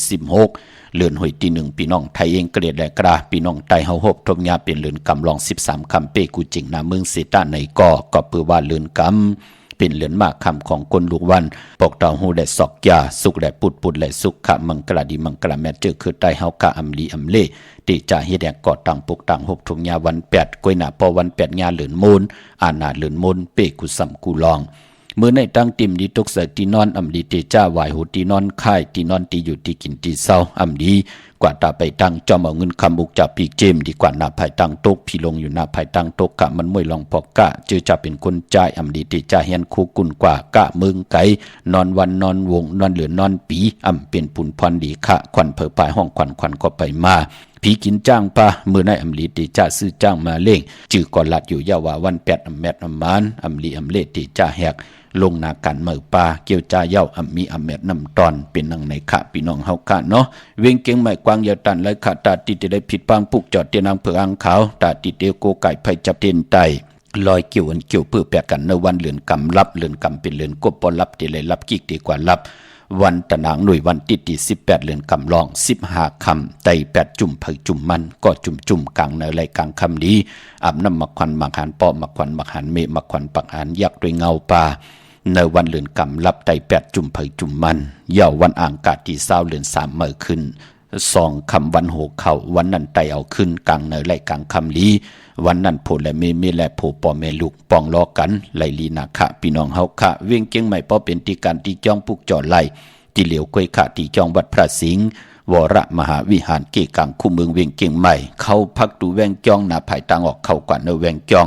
16เลือนหวยที่1พี่น้องไทยเองเกลียดและกราพี่น้องไทยเฮาฮบทมยาเป็นเลือนกำลอง13คำเป้กูจิงนาเมืองเสตาในก็เปือว่าเลือนกำเป็นเหลือนมากคำของคนลูกวันปกเต่าหูและศอกยาสุขและปุดและสุขขะมังกลาดีมังกลาแม่เจอคือไตเฮากะอำลีอำเล่ติจ่าเฮ็ดแดกกอดตังปกตังหกทงยาวัน8กวยหน้าพอวัน8ยาเหลือนมูลอาณาเหลือนมูลเป้กุสัมกูลองเมื่อในตั้งติมดีตกใส่ตีนอนอำลีเตจ้าวายหูตีนอนค่ายตีนอนตีอยู่ตีกินตีเศร้าอำดีกว่าตาไปตั้งจอมเอาเงินคำบุกจับปีเจมดีกว่าหน้าภายตั้งตกพี่ลงอยู่หน้าภายตั้งตกกะมันมวยลองพอกะเจอจะเป็นคนใจอำลีเตจ้าเฮียนคู่กุนกว่ากะเมืองไกนอนวันนอนวงนอนเหลือนอนปีเป็นปุ่นพรดีค่ะควันเผอปลายห้องควันก็ไปมาผีกินจ้างปะเมื่อในอำลีติจ่าซื้อจ้างมาเล่งจื่อก่อนลัดอยู่ยาวาวัน8อำแมดอำมานอำลีอำเลติจ่าแหกลงนากันเมื่อปาเกี่ยวจ่าเย้ามีอำแมดนำตอนเป็นนังในขะพี่น้องเฮากะเนาะเวียงเก่งใหม่กวางยาวตันและขาตาติได้ผิดปังปุกจอดเตียนางเผือกอังขาวตาติเดียวโกไก่ไผจับเตียนไตลอยเกี่ยวอันเกี่ยวเพื่อแปะกันในวันเลือนกำรับเลือนกำเป็นเลือนกบปอรับติเลยรับกิกดีกว่ารับวันตะนางหน่วยวันที่18เดือนกำลอง15คำไต8จุ่มเผยจุ่มมันก็จุ่มกลางในไรกลางคำนี้อาบน้ำมักควันมักหันปอมักควันมักหันเมมักควันปักหันยักด้วยเงาปลาในวันเดือนกำรับไต8จุ่มเผยจุ่มมันเย่าวันอ่างกาที่20เดือน3เมื่อขึ้น2คำวันโหเข่าวันนั้นไตเอาขึ้นกลางในไรกลางคำนี้วันนั้นโผและเมและโผปอแม่ลูกปองล้อกันไลลีนาคะพี่น้องเฮาคะเวียงเกียงใหม่ปอเป็นที่การที่จ้องปุกจอไลที่เหลียวกวยขะที่จ้องวัดพระสิงห์วรมหาวิหารเกกังคู่เมืองเวียงเกียงใหม่เข้าพักดูแวงจ้องหน้าภายตางออกเข้ากว่าในแวงจ้อง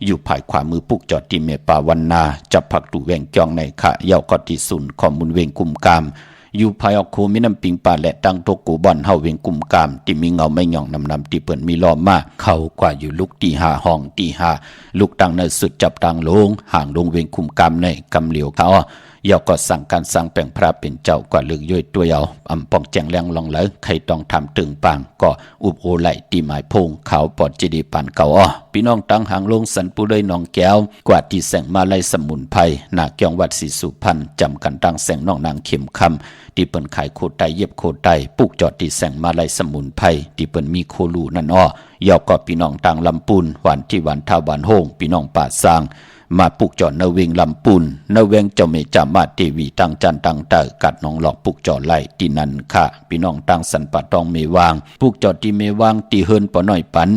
อยู่ภายขวามือปุกจอดที่เมปาวันนาจับพักดูแวงจ้องในคะเย้าก็ที่สุนข้อมูลเวียงกุมกามอยู่ภายออกคูมีน้ำปิงป่าและตั้งโตกูบอนเฮาเวียงกุมกามที่มีเงาไม่หย่องนำที่เปิ่นมีล้อมมาเข้ากว่าอยู่ลุกตี5ห้องตี5ลูกตั้งในสุดจับตังลงห่างลงเวียงกุมกามในกำเหลียวเขา ยาวก็สั่งการสั่งแปลงพระเป็นเจ้ากว่าลึกย่อยตัวเอาป้องแจงแรงลองเลยใครต้องทำตึงปางก็อุบโอไหลตีหมายพงเขาปอดจีดีปานเก่าพี่น้องตั้งหางลงสันปูเลยน้องแก้วกว่าที่แสงมาไล่สมุนไพรหนาเกียงวัดศรีสุพรรณจำกันตั้งแสงน้องนางเข็มคำที่เปิ้นขายโคไตเย็บโคไตปลูกจอดที่แสงมาไล่สมุนไพรที่เปิ้นมีโคลูนั่นยาวก็พี่น้องต่างลำปูนหวานที่หวานท่าหวานโฮงพี่น้องป่าซางมาปลูกจอดนเวงลำปูนนเวงเจ้าเมจามาเทวีตั้งจันตั้งเตอกัดน้องหลอกปลูกจอดไล่ที่นั่นค่ะพี่น้องตั้งสันปะตองเมวางปลูกจอดที่เมวางที่เฮินปอน้อยปัน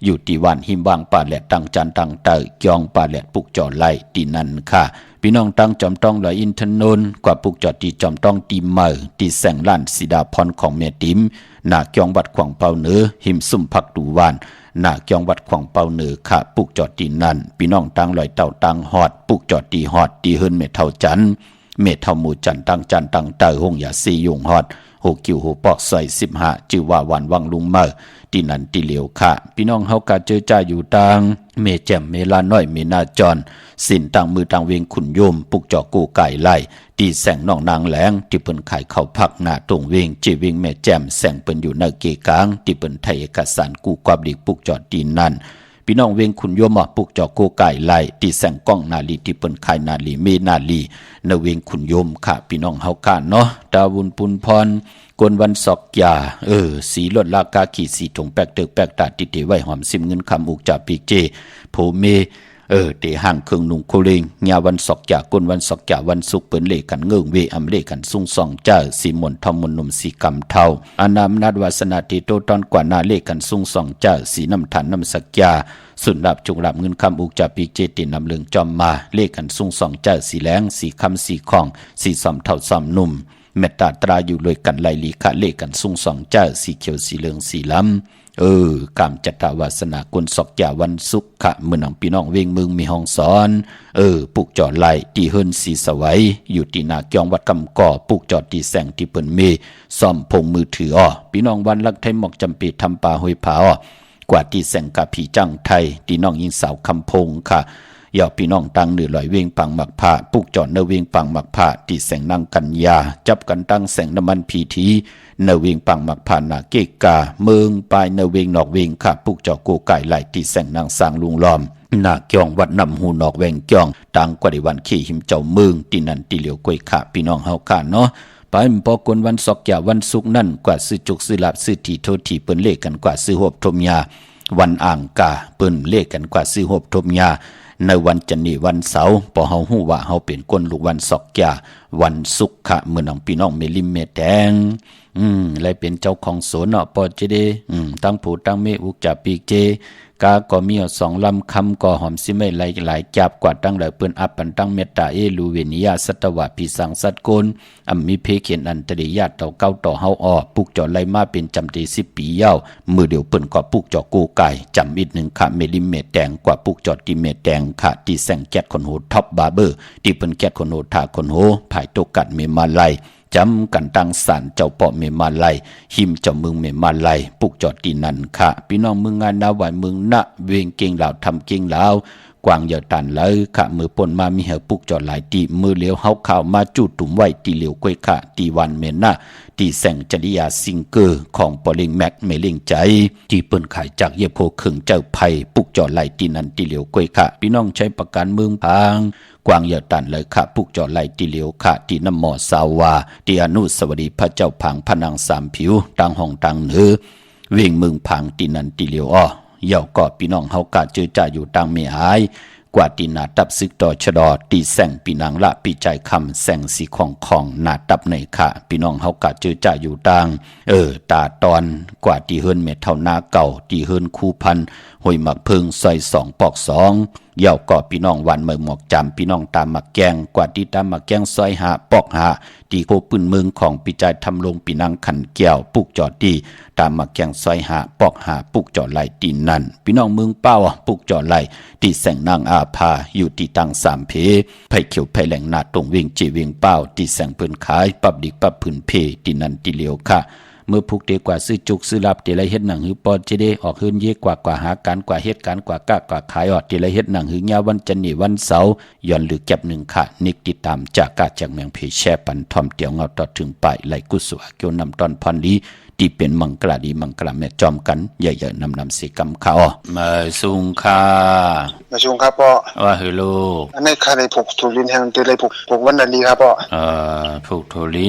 อยู่ที่วันหิมวางป่าแหลดตั้งจันตั้งเตอเกียงป่าแหลดปลูกจอดไล่ที่นั่นค่ะพี่น้องตั้งจอมต้องลอยอินทนนท์กว่าปลูกจอดที่จอมต้องตีเมอที่แสงล้านสีดาพรของเมติมหน้าเกียงวัดขวางเปาเหนือหิมซุ่มพักดูวานหน้าเกียงวัดขวางเปาเหนือค่ะปลูกจอดที่นั่นพี่น้องตั้งลอยเต่าตั้งหอดปลูกจอดที่หอดที่เฮิรนเมเท่าจันเมเท่าหมู่จันตั้งจันตั้งเตอหงยาซียุงหอดโหกิวโหปอกใส่15จือว่าวันวังลุงเมอที่นั่นที่เหลียวค่ะพี่น้องเฮากะเจอจ้าอยู่ต่างเมแจ่มเมลาน้อยเมนาจรสินต่างมือต่างเวงขุนโยมปลุกจอกูไก่ไล่ตีแสงน้องนางแหลงที่เปิ้นขายข้าวผักหน้าตรงเวงจีเวงแม่แจ่มแสงเปิ้นอยู่ในเกกางที่เปิ้นไทยเอกสารกูกวาบดิกปลุกจอตีนนั่นพี่น้องเวงขุนโยมปลุกจอกูไก่ไล่ตีแสงก้องนาลีที่เปิ้นขายนาลีเมนาลีในเวงขุนโยมค่ะพี่น้องเฮากะเนาะดาวุนปุนพรกวนวันศอกยาสีลดลากาขีสีถงแปกเตึกแปกตาติเตไว้หอมซิมเงินคำอุกจ่าปีเจโผเมเตห่างเครื่องนุ่งโคเลงญาวันศอกยากวนวันศอกยาวันสุกเปิ้นเลกันเงื่งเวอำเลกันซุ่งซองจ้าสีมนทอมมนนมสีกำเทาอานามนาดวาสนาติโตตอนกว่านาเลกันซุ่งซองจ้าสีน้ำฐานน้ำสักยาสุนดับจุงหลับเงินคำอุกจ่าปีเจตินำเลืองจอมมาเลกันซุ่งซองจ้าสีแหลงสีคำสีของสีสอมเท่าสอมนุ่มเมตตาตราอยู่เลยกันไลลีคะเลกันซุ่งสองเจ้าสีเขียวสีเหลืองสีล้ำกามจัตตาวาสนากุลศอกยาวันสุขะเมื่อนังพี่น้องเวงมึงมีห้องสอนปลูกจอดไล่ที่เฮินสีสวัยอยู่ที่นาเกียงวัดกำก่อปลูกจอดที่แสงที่เปิ้นเมซ่อมพงมือถือพี่น้องวันลักไทยหมอกจำปีทำป่าห้วยผากว่าที่แสงกะผีจังไทยที่น้องยิงสาวคำพงค่ะยาวพี่น้องตั้งเหนือลอยเวียงปังหมักผ้าปลูกจอดเนเวียงปังหมักผ้าที่แสงนางกัญญาจับกันตั้งแสงน้ำมันพีทีเนเวียงปังหมักผ้านาเกกาเมืองปลายเนเวียงนอกเวียงค่ะปลูกจอดโกไก่ไหลที่แสงนางสร้างลุงล้อมนาเกียงวัดนำหูนอกแวงเกียงต่างกว่าในวันขี่หิมเจ้าเมืองที่นั่นที่เหลียวกวยค่ะพี่น้องเฮาค่ะเนาะไปพอกวนวันศอกยาวันศุกร์นั่นกว่าซื้อจุกซื้อลาบซื้อทีโททีเปิ้นเลขกันกว่าซื้อหบทมยาวันอ่างกาเปิ้นเลขกันกว่าซื้อหบทมยาในวันจันทร์วันเสาร์พอเฮาฮู้ว่าเฮาเป็นคนลูกวันศอกยาวันศุกร์ค่ะมื้อน้องพี่น้องเมลิมเมแดงเลยเป็นเจ้าของสวนปอจะได้ตั้งผู้ตั้งเมอุกจับปีเจกาก็มี2ลำคำก็หอมสิไม่หลายจับกว่าตั้งหลายเปิ้นอับปันตั้งเมตตาลูเวนิยาสัตวะพิสังสัตโกนมีเพเขียนอันตริยาต่อเก้าต่อเฮาปุกจอไลมาเป็นจำตี10ปียาวมือเดียวเปิ้นก็ปุกจอกูไก่จำอีก1ค่ะเมลิมเมแดงกว่าปุกจอติเมแดงค่ะที่แสงแก๊สคนโหท็อปบาร์เบอร์ที่เปิ้นแก๊สคนโหทาคนโหภายตกกัดเมมาไลจำกันตั้งสารเจ้าเปาะเมมาไลหิมเจ้าเมืองเมมาไลปลูกจอดตีนันค่ะพี่น้องเมืองงานนาไหวเมืองนะเวงเก่งลาวทำเก่งลาวกวางเหยาตันเลยค่ะมือปนมามีเหอปลูกจอดหลายตีมือเลี้ยวเฮาข่าวมาจุดตุ่มไว้ตีเหลียวกล้วยค่ะตีวันเมนะตีแสงจริยาซิงเกอร์ของปอลิงแม็กเมลิงใจที่เปิ้นขายจากเยโพขึงเจ้าไผ่ปลูกจอดหลายตีนันตีเหลียวกล้วยค่ะพี่น้องใช้ประกันเมืองพางกวางเหยาตันเลยค่ะปลูกจอดไหลตีเหลียวค่ะที่น้ำหมอสาวาที่อนุสาวรีย์พระเจ้าผางพนังสามผิวต่างห้องต่างเหนือเวียงเมืองผางตีนันตีเหลียวเหยาก็พี่น้องเฮากะเจอจ่าอยู่ต่างเมียหายกว่าตีนาตับซึกต่อชะดอตีแสงปีนางละปีใจคำแสงสีของนาตับในค่ะพี่น้องเฮากะเจอจ่าอยู่ต่างตาตอนกว่าตีเฮิรนเม็ดเท่านาเก่าตีเฮิรนคู่พันหอยหมักเพิงซอย2ปอก2เหยาก็พี่น้องวันเมืองหมอกจำพี่น้องตามหมักแกงกว่าที่ตามหมักแกงซอย5ปอก5ตีโคปืนเมืองของปีใจทำลงปีนางขันแก้วปุกจอดตีตามหมักแกงซอย5ปอก5ปุกจอดไหลตีนั่นพี่น้องเมืองเป้าปุกจอดไหลตีแสงนางอาภาอยู่ที่ตัง3เพไผ่เขียวไผ่แหลงนาตรงเวียงจีเวียงเป้าตีแสงเพิ่นขายปับดิกปับพื้นเพตีนั่นตีเหลียวค่ะ เมื่อพุกเดีกว่าซื้อจุกซื้อลับเดลัยเฮ็ดหนังหือปอนจะได้ออกหืนเยกว่าหาการกว่าเฮ็ดการกว่ากะกว่าขายออดเดลัยเฮ็ดหนังหือยาวันจันนี่วันเสาร์ย้อนหรือเก็บ1ค่ะนิกติดตามจากกาจากเมืองเพแช่ปันทอมเตียวเงาต่อถึงไปไหลกุศลเกี่ยวนำตอนพันลีที่เป็นมังกรดีมังกรแม่จอมกันใหญ่ๆนำสีกำข้าวมาสุงค่ามาชุงครับพ่อว่าเฮโลอันนี้ค่าในผูกทุลินแห่งเตเลยผูกวันนาลีครับพ่อผูกโทลิ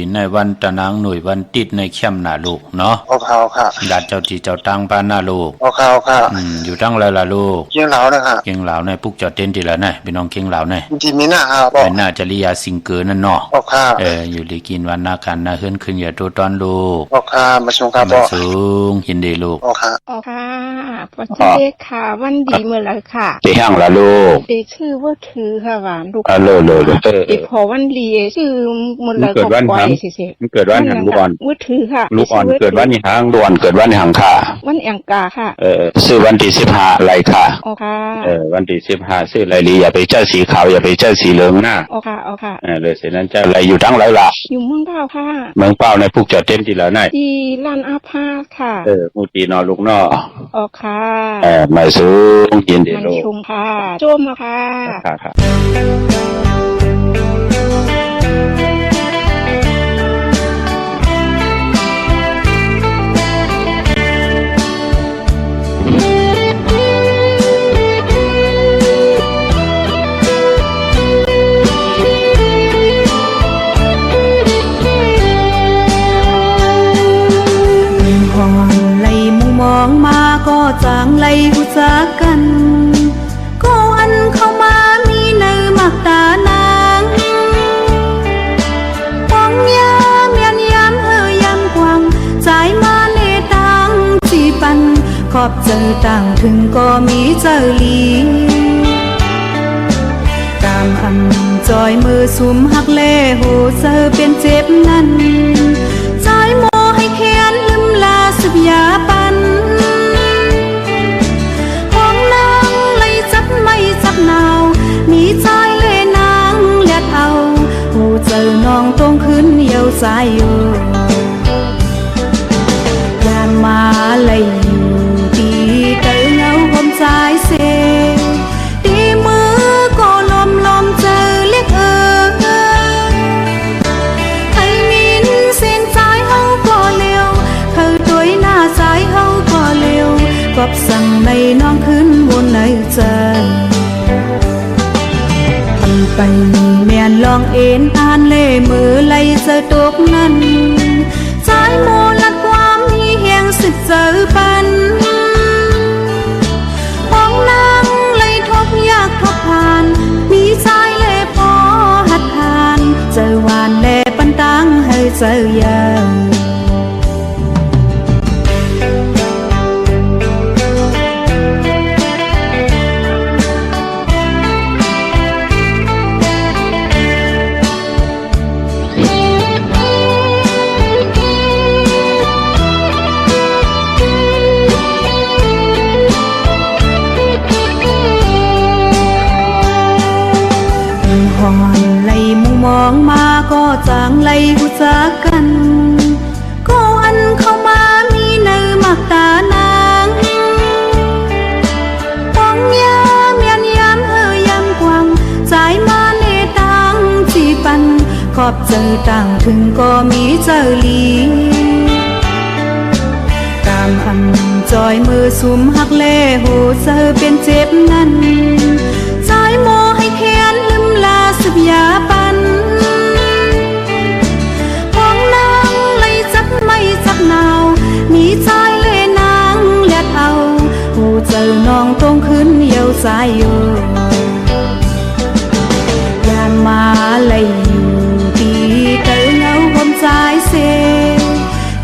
นในวันตะนางหน่วยวันติดในเข้มหน้าลูกเนาะเอาข่าวค่ะดาเจ้าที่เจ้าตังบ้านหน้าลูกเอาข่าวค่ะอยู่ตั้งไรล่ะลูกเกียงเหลานะคะเกียงเหลาในปุกเจ้าเต้นทีละไหนพี่น้องเกียงเหลาไหนที่มีหน้าครับพ่อเป็นหน้าจริยาสิงเกินนั่นเนาะเอาค่ะอยู่ลีกินวันนาคันนาเฮือนขึ้นอย่าตัวตอนลูกเอาค่ะมาชุงครับพ่อมาสูงยินดีลูกเอาค่ะปัจเจกค่ะวันดีเมื่อไรค่ะเที่ยงละลูกชื่อว่าถือค่ะหวานลูกพอวันดีชื่อเมื่อไรก็ปล่อยมันเกิดวันหังลูกอ่อนว่าถือค่ะลูกอ่อนเกิดวันนี้หางลูกอ่อนเกิดวันนี้หางค่ะวันอังกาค่ะชื่อวันที่15ไรค่ะอ๋อค่ะวันที่15ชื่อไรลีอย่าไปเจ้าสีขาวอย่าไปเจ้าสีเหลืองนะอ๋อค่ะเลยเสร็จนั้นเจ้าไรอยู่ทั้งไรล่ะอยู่เมืองเปล่าค่ะเมืองเปล่าในภูเก็ตเต็มที่แล้วไหนที่ลานอาภาค่ะมูตีนอลูกนออ๋อค่ะมาสูงยินดีลูกชุมค่ะโจมค่ะค่ะก็จางไล่หูจักกันก็อันเข้ามามีในมักตานางปองยามยันยามยามกวางใจมาเลตังจีปันขอบเจอต่างถึงก็มีเจอลีตามอันจอยมือสุมหักเล่หูเจอเป็นเจ็บนั้นใจโมให้เขียนลืมลาสุบยาปันหนาวมีใจเลยนางเลียดเอาหูเจอน้องต้องขึ้นเยียวใจอยู่ยามมาเลยอยู่ดีเตอเงาผมใจเสดีมือก็ลมเจอเล็กให้มินเส้นใจเฮาก็เร็วเธอตัวหน้าใจเฮาก็เร็วกบสั่งในน้องขึ้นบนในใจไปเมียนลองเอ็นอ่านเล่มือไล่เจอตกนั้นใจโมลัดความมีแห่งสึกเจอปันห้องนั่งไล่ทบยากทบผ่านมีใจเล่พอหัดทานเจอวานเล่ปันตังให้เจอยาวมองมาก็จางไล่หูจักกันก็อันเข้ามามีในมักตานางปองยามยันยามยามกวางใจมาเลตังจีปันขอบเจอต่างถึงก็มีเจอลีตามอันจอยมือสุมหักเล่หูเจอเป็นเจ็บนั้นใจโมให้เขียนลืมลาสุบยาปันหนาวมีใจเลยนางเลียดเอาหูเจอน้องต้องขึ้นเยียวใจอยู่ยามมาเลยอยู่ดีเตอเงาผมใจเส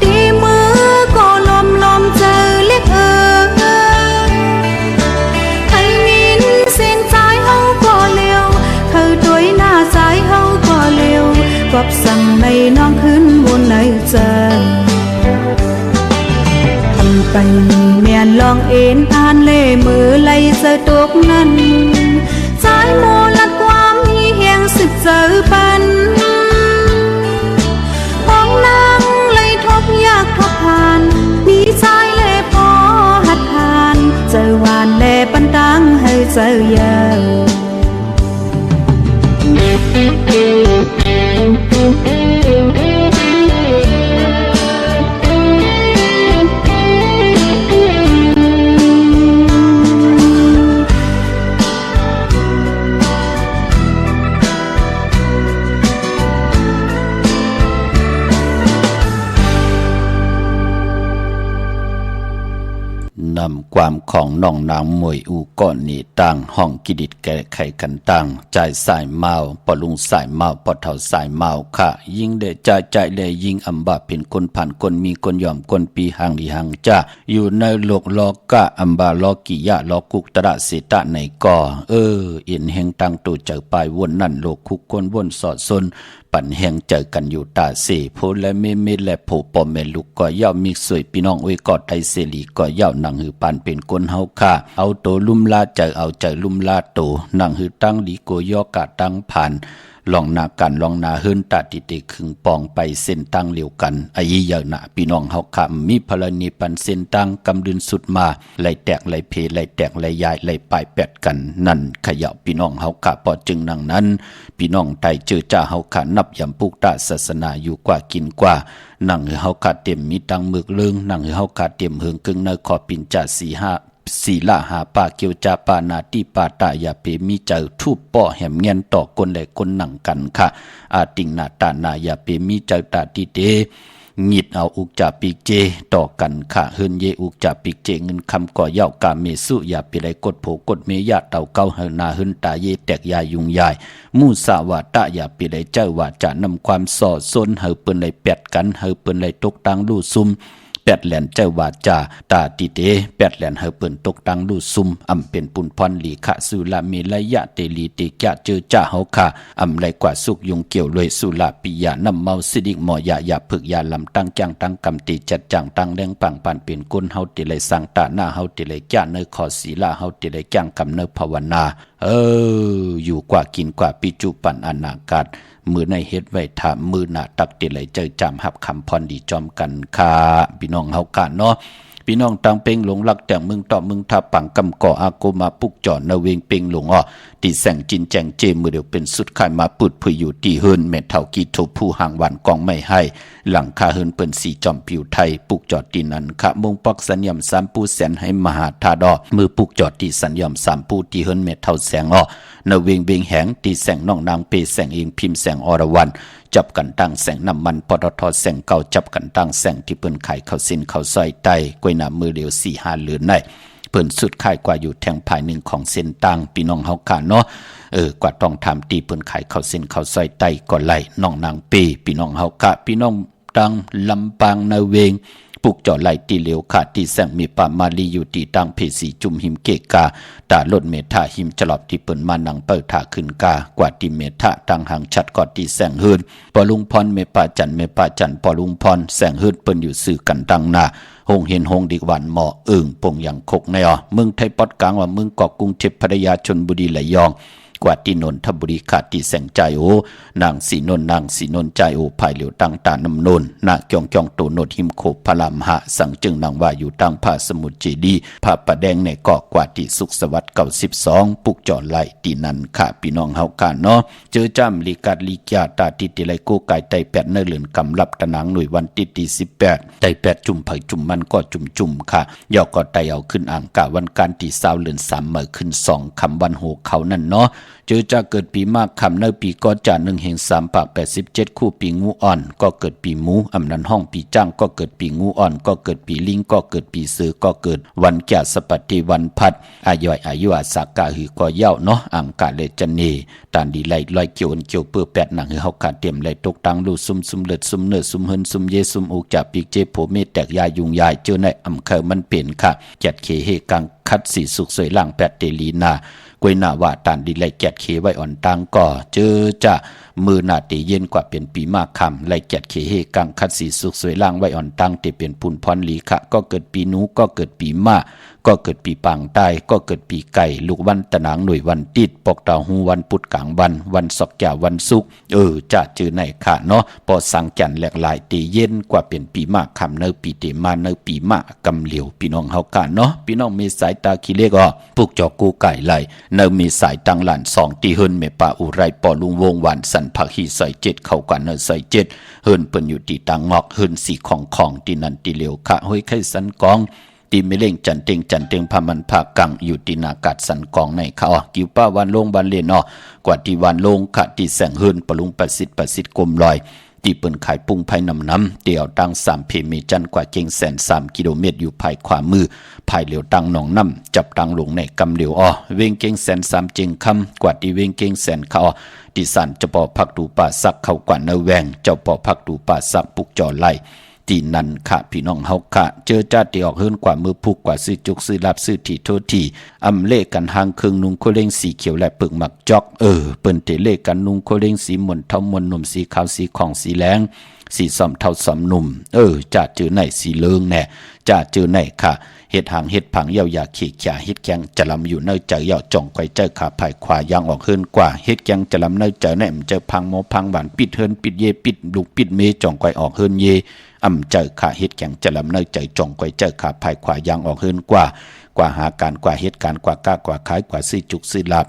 ดีมือก็ลมเจอเล็กให้มินเส้นใจเฮาก็เร็วเธอตัวหน้าใจเฮาก็เร็วกบสั่งในน้องขึ้นบนในใจไปเมียนลองเอ็นอ่านเล่มือไล่เจอตกนั้นใจโมลัดความมีแห่งสึกเจอปันห้องนั่งไล่ทบ giờ giờนำความของน้องนางมวยอูก่อนนี่ต่างห้องกิดิดแก่ไขกันต่างใจสายเมาปอลุงสายเมาปอเท่าสายเมาค่ะยิ่งเดใจเลยยิ่งอำบาเป็นคนผ่านคนมีคนยอมคนปีหังดีหังจ้าอยู่ในโลกลอกะอำบาลอกิยะลอกุกตระเสตะในก่ออินแห่งตั้งตัวเจอไปวนนั่นโลกคุกคนวนสอดซนปันแห่งเจอกันอยู่ตาเสพูและเมและผูปอมเมลุกก็ย่ามีสวยพี่น้องอวยกอดไทยเสลีก็ย่านังหือปานเป็นคนเฮาค่ะเอาโตลุ่มลาเจอเอาเจอลุ่มลาโตนังหือตั้งลีโกย่อกะตั้งผ่านลองนากันลองนาเฮินตาติเตขึงปองไปเส้นตั้งเลียวกันไอ้เยอะนะพี่น้องเฮาค่ะมีพลนีปันเส้นตั้งกำลืนสุดมาไหลแตกไหลเพไหลแตกไหลยายไหลปลายแปดกันนั่นขยับพี่น้องเฮาค่ะพอจึงนังนั้นพี่น้องไทยเจอจ้าเฮาค่ะนับยำปุกตาศาสนาอยู่กว่ากินกว่านั่งเฮาค่ะเต็มมีตังมึกเลืองนั่งเฮาค่ะเต็มเฮิงกึ่งในขอปินจ่าสีละหาปาเกียวจาปานาติปาตายาเปมีเจอทูปป่อแหมเงียนต่อคนใดคนหนังกันค่ะอาติงนาตานายาเปมีเจอตาติเตงิดเอาอุกจาปิกเจต่อกันค่ะเฮินเยอุกจาปิกเจเงินคำก่อเย่ากาเมสุยาปิไลกดโผกดเมยาเต่าเก้าเฮนาเฮินตาเยแตกยายุงยายมูสาวาตะยาปิไลเจ้าว่าจะนำความสอดซนเฮเปิ้นไลแปดกันเฮเปิ้นไลตกตังลู่ซุมแปดแหลนเจ้าวาจาตาติเตแปดแหลนเฮเปิ้นตกตังลู่ซุมอำเป็นปุนพรลีขะสุลาเมลยะเตลีติกะเจอจ้าเฮาค่ะอำไลกว่าสุกยุงเกี่ยวเลยสุลาปิยานำเมาสิดิกหมอยายาผึกยาลำตั้งจังตั้งกำติจัดจังตั้งแรงปังปานเป็นกุนเฮาติเลยสังตาหน้าเฮาติเลยจ้าเนขอศีลาเฮาติเลยจังกำเนภาวนาอยู่กว่ากินกว่าปิจุปันอนาคตมือในเฮ็ดไว้ถามมือหน้าตักติเลยเจอจำหับคำพรดีจอมกันค่ะพี่น้องเฮากันเนาะพี่น้องตังเป่งหลงรักแต่งมึงต่อมึงทับปังกำก่ออาโกมาปุกจอดนเวงเป่งหลงตีแสงจินแจงเจมือเดียวเป็นสุดขายมาปุดพุยอยู่ตีเฮินแม่เท่ากีโทผู้ห่างหวานกองไม่ให้หลังคาเฮินเปิ้นสีจอมผิวไทยปุกจอดตีนั้นขะมงปอกสัญญำสามปูแสนให้มหาธาดอมือปุกจอดตีสัญญำสามปูตีเฮินแม่เท่าแสงนเวงเบงแหงตีแสงน้องนางเปแสงเองพิมพ์แสงอรวรรณจับกันตั้งแสงน้ำมันปตทแสงเก่าจับกันตั้งแสงที่เปิ้นไข่เข้าสินเข้าซอยไตกล้วยหน้ามือเดียว4-5เหลือนได้เปิ้นสุดค่ายกว่าอยู่แทงภายหนึ่งของเส้นตั้งพี่น้องเฮาค่ะเนาะกว่าต้องทำตีเปิ้นไข่เข้าเส้นเข้าซอยไตก่อนไหลน้องนางเปพี่น้องเฮาค่ะพี่น้องตังลำปางนาเวงปุกจอไหลตีเหลวขาดตีแสงมีป่ามาลีอยู่ตีตังเพสีจุมหิมเกกาตาลดเมธาหิมจลอบที่เปิ้นมานังเปิดถาขึ้นกากว่าตีเมธาตังหางชัดกอดตีแสงหืนปอลุงพรเมป่าจันปอลุงพรแสงหืนเปิ้นอยู่สื่อกันดังหน้าหงเห็นหงดีกวันหมอปงอย่างคกในมึงไทยปอดกลางว่ามึงเกาะกรุงเทพพัทยาชลบุรีไหลยองกว่าที่นนทบุรีขาดที่แสงใจนางสีนนใจภายเหลียวตั้งตานำนนนาจองโตโนดหิมโคพลามหะสังจึงนางว่าอยู่ตั้งผ้าสมุทรเจดีผ้าประแดงในเกาะกว่าที่สุขสวัสดิ์92ปุกจอไหลตีนันค่ะพี่น้องเฮากันเนาะเจอจ้ำลีกัดลีกาตาติติไลโกไก่ไตแปดเนื้อเหลือนกำลับตะนางหน่วยวันที่18ไตแปดจุ่มไผ่จุ่มมันก็จุ่มค่ะยอก็ไตเอาขึ้นอ่างกะวันการที่20เหลือน3เมื่อขึ้น2คำวันโหเขานั่นเนาะเจอจะเกิดปีมากคำเนปีก็จะ1แห่ง3ปาก87คู่ปีงูอ่อนก็เกิดปีหมูอำนันห้องปีจ้างก็เกิดปีงูอ่อนก็เกิดปีลิงก็เกิดปีเสือก็เกิดวันแก่สปฏิวันพัดอายุอาสากาหือก็เย้าเนาะอ่ำกาเลจันเนตานดีไลลอยเกี่ยวเปื้อแปดหนังหือเฮาขาเตรียมไลตกตังลูซุมเลือดซุมเนื้อซุมเฮินซุมเยซุมอุกจับปีกเจโผเมแตกยายุงยายเจอในอำเคมันเปลี่ยนค่ะจัดเคเฮกังคัดสีสุกสวยล่างแปดเตลีนากวยหน้าว่าตานดีไลแกดเคไว้อ่อนตังก่อเจอจะ มือหน้าตีเย็นกว่าเป็นปีมากคำไล่แกดเขเฮกังคัดสีสุกสวยล่างไว้อ่อนตั้งเตเป็นปุนพรหลีขะก็เกิดปีหนูก็เกิดปีมาก็เกิดปีปางใต้ก็เกิดปีไก่ลูกวันตะหนางหน่วยวันติดปอกตาหูวันปุดกลางวันศอกแก่วันศุกร์จะจือในค่ะเนาะพอสังจันแหลกหลายตีเย็นกว่าเป็นปีมากคำเนอปีเตมาเนอปีมากำเหลียวพี่น้องเฮากันเนาะพี่น้องมีสายตาขี้เล็กพวกจอกูไก่ไหลเนอมีสายตังหลาน2ตีเฮินเมปาอุไรปอลุงวงหวานสันผักหีใส่7เข้ากันเนอใส่7เฮินเปิ้นอยู่ตีตังงอกเฮินสีของตีนันตีเหลียวค่ะห้อยไข่สันกองตีไม่เล่งจันเต็งพามันผากังอยู่ตีนากาศสันกองในเขากิวป้าวันลงวันเลียนกว่าตีวันลงขะตีแสงเฮินปลุงประสิทธิ์กลมลอยตีเปิ้นขายปุ้งภายน้ำเตี่ยวตั้ง3เพเมจันกว่าเก่ง103กิโลเมตรอยู่ภายขวามือภายเหลียวตั้งหนองน้ำจับตั้งลงในกำเหลียวเวงเก่ง103เจงคำกว่าตีเวงเก่ง100เขาตีสันจะปอพักดูป่าซักเข้ากว่าเนแวงเจ้าปอพักดูป่าซักปุกจอไล่ตีนันค่ะพี่น้องเฮาค่ะเจอจ้าตีออกเฮิรนกว่ามือพุกกว่าซื้อจุกซื้อลับซื้อทีโทษทีอำเล่กันหางเครื่องนุ่งโคเล้งสีเขียวและปึกหมักจอกเปิ้นเตเล่กันนุ่งโคเล้งสีหม่นเทามนหนุ่มสีขาวสีของสีแดงสีส้มเทาส้มหนุ่มจะเจอไหนสีเลิงแน่จะเจอไหนค่ะเฮ็ดหางเฮ็ดผังเยาวยาขี้ขยาเฮ็ดแกงจะลำอยู่เนยเจอยาวจ่องไกวเจอขาภายขวายางออกเฮิรนกว่าเฮ็ดแกงจะลำเนยเจอแหนมเจอพังโมพังบานปิดเฮิรนปิดเยปิดลูกปิดเมจ่องไกวออกเฮิรนเยเจอขาเฮ็ดแกงจะลำเนยเจอจ่องไกวเจอขาภายขวายางออกเฮิรนกว่าหาการกว่าเหตุการณ์กว่ากล้ากว่าขายกว่าซื้อจุกซื้อลาบ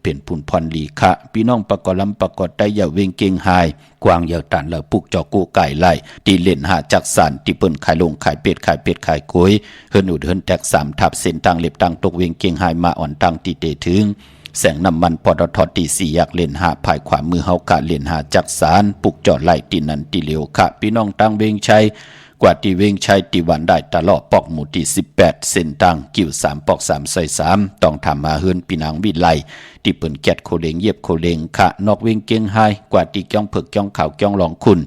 เป็นผุนพรลีค่ะพี่น้องประกอบลำประกอบได้อย่าเวงเก่งหายกวางอย่าตันแล้วปุกจอกูไก่ไล่ตีเล่นหาจักสันตีเปิ้นขายลงขายเป็ดขายกล้วยเฮิรนอุดเฮิรนแตก3ทับเส้นตังเล็บตังตกเวงเก่งหายมาอ่อนตังตีเตถึงแสงน้ำมันปตทตี4อยากเล่นหาภายขวามือเฮากะเล่นหาจักสารปุกจอไล่ตีนันตีเหลียวค่ะพี่น้องตังเวงชัยกว่าตีเวงชัยตีวันได้ตลอดปอกหมู่ที่18เส้นตังกิ่ว3ปอก3ใส่3ต้องทำมาเฮือนปีนางวิไลที่เปิ้นแกดโคเลงเย็บโคเลงค่ะนอกเวงเกียงไฮกว่าตีจ้องเผือกจ้องขาวจ้องรองคุณ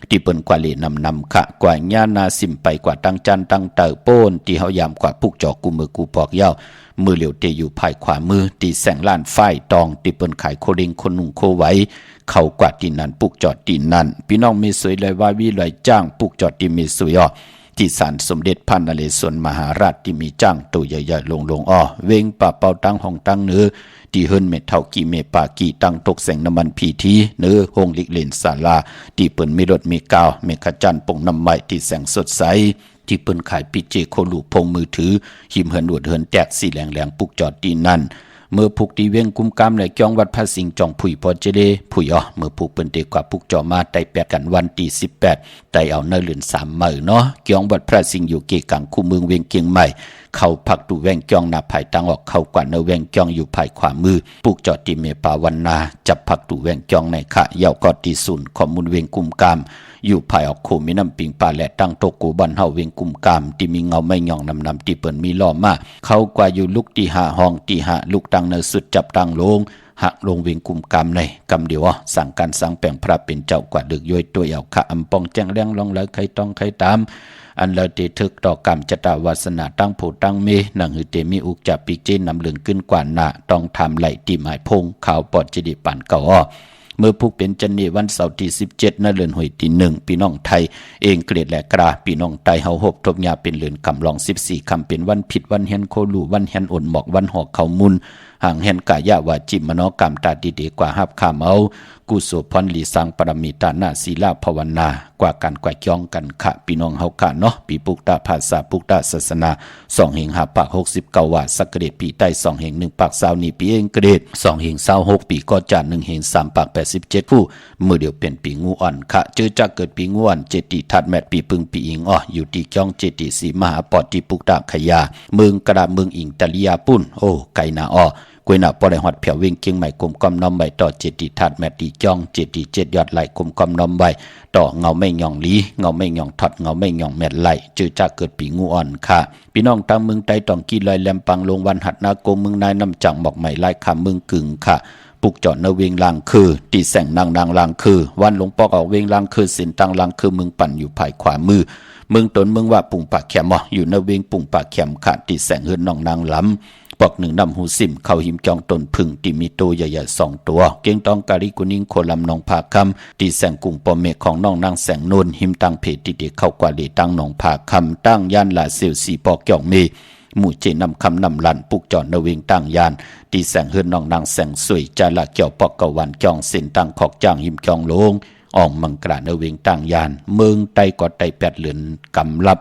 ที่เปิ้นกว่าเลนำค่ะกว่าญานาสิมไปกว่าตั้งจันตั้งเตอโป้นที่เฮายามกว่าปุกจอกูมือกูปอกยาวมือเหลียวเตอยู่ภายขวามือตีแสงล้านฝ้ายตองที่เปิ้นขายโคเลงคนนุ่งโคไว้เขากว่าตีนันปุกจอดตีนันพี่น้องมีสวยเลยว่าวิเลยจ้างปุกจอดตีมีสวยที่ศาลสมเด็จพระนเรศวรมหาราชที่มีจ้างตัวใหญ่ๆลงเวงป่าเป่าตั้งห้องตั้งเนื้อที่เฮิรนเม็ดเท่ากี่เมปากี่ตั้งตกแสงน้ำมันพีทีเนื้อห้องลิกเลนศาลาที่เปิ้นมีรถมีกาวเมฆจันทร์ปงน้ำใหม่ที่แสงสดใสที่เปิ้นขายปิเจโคลูพงมือถือหิมเฮิรนอวดเฮิรนแจกสีแหลงปุกจอดตีนั่นเมื่อผูกตีเวียงกุมกามและจ้องวัดพระสิงห์จองผุยพอเจเลผุยเมื่อผูกเปิ้นเตกว่าผูกจอมาไต่แปดกันวันที่18ไต่เอาเนเลือน3มื้อเนาะจ้องวัดพระสิงห์อยู่เกกังคู่เมืองเวียงเกียงใหม่เข้าพักดูแวงจ้องหน้าภายตังออกเข้ากว่าเนแวงจ้องอยู่ภายขวามือผูกจอดตีเมปาวันนาจับพักดูแวงจ้องในขะยาวกอตีศูนย์ข้อมูลเวียงกุมกามอยู่ภายออกโคมีน้ำปิงปลาและตั้งโตกูบันเฮาเวียงกุมกามที่มีเงาไม่ย่องนำที่เปิ้นมีล้อมาเขากว่าอยู่ลุกที่5ห้องที่5ลูกตังเนสุดจับตังลงหักลงเวียงกุมกามในกำเดียวสั่งการสั่งแปลงพระเป็นเจ้ากว่าดึกย้อยตัวเอาขะอำปองแจ้งแรงลองเลยใครต้องใครตามอันเลเตทึกต่อกรรมจตาวาสนาตั้งผู้ตั้งเมหนังหือเตมีอุกจับปีเจนนำเหลืองขึ้นกว่าหน้าต้องทำไหลตีหมายพงข่าวปอดจิดิปันเก่าเมื่อพุกเป็นจันนีวันเสาร์ที่17นั่นเลือนหวยที่1พี่น้องไทยเองเกลียดและกราพี่น้องไทยเฮาหบทบยาเป็นเลือนกำลอง14คำเป็นวันผิดวันเฮนโคลูวันเฮนอ่นหมอกวันหอกเขามุนห่างเฮนกายะวาจิมโนกรรมตาดีๆกว่าฮับข้ามเอากุศลพรลีสังปรมีตานาศีลาภาวนากว่ากันกว่าจ้องกันค่ะพี่น้องเฮาค่ะเนาะปีปุกตาภาษาปุกตาศาสนา2แห่ง5ปาก69ว่าสักเกตปีใต้2แห่ง1ปาก20นี่ปีเองเกรด2แห่ง26ปีก็จาน1แห่ง3ปาก87ผู้มือเดียวเป็นปีงูอ่อนค่ะเจอจักเกิดปีงูอ่อนเจติทัดแมตปีปึงปีอิงอยู่ที่จ้องเจติสีมหาปอดที่ปุกตาขยาเมืองกระดาเมืองอิงตะลียาปุ้นไกนากวยหน้าปอได้ฮอดเผียวเวียงเกียงใหม่กลมกอมน้อมใบต่อเจติทัดแมตตีจ้องเจติ7ยอดไหลกลมกอมน้อมใบต่อเงาไม่หย่องลีเงาไม่หย่องถอดเงาไม่หย่องแมตไหลจือจักเกิดปีงูอ่อนค่ะพี่น้องตั้งเมืองใต้ต้องกี้ลอยแหลมปังลงวันหัดนาโกเมืองนายน้ำจังหมอกใหม่ไล่คำเมืองกึ่งค่ะปุกจอดเนเวงลางคือตีแสงนางลางคือวันหลวงปอกออกเวงลางคือสินตังลางคือเมืองปั่นอยู่ภายขวามือเมืองตนเมืองว่าปุ่งปากแขมอยู่เนเวงปุ่งปากแขมค่ะตีแสงเฮือนน้องนางล้ำ ปอกหนึ่งนำหูซิมเข้าหิมจองตนพึ่งที่มีตัวใหญ่ๆ2 ตัวเกียงตองกาลิกุนิงโคลำนองผาคำตีแสงกุ้งปอมเมฆของน้องนางแสงนนหิมตังเพติเดเข้ากว่าลีตั้งหนองผาคำตั้งย่านลาเซลสีปอกเกี่ยวเมหมู่เจนำคำนำลันปุกจอดนเวงตั้งยานตีแสงเฮือนน้องนางแสงสวยจาละเกี่ยวปอกกวันจองเส้นตั้งขอกจ้างหิมจองลงอ่องมังกรานเวงตั้งยานเมืองไตกอดไต8 เหลือนกำลับ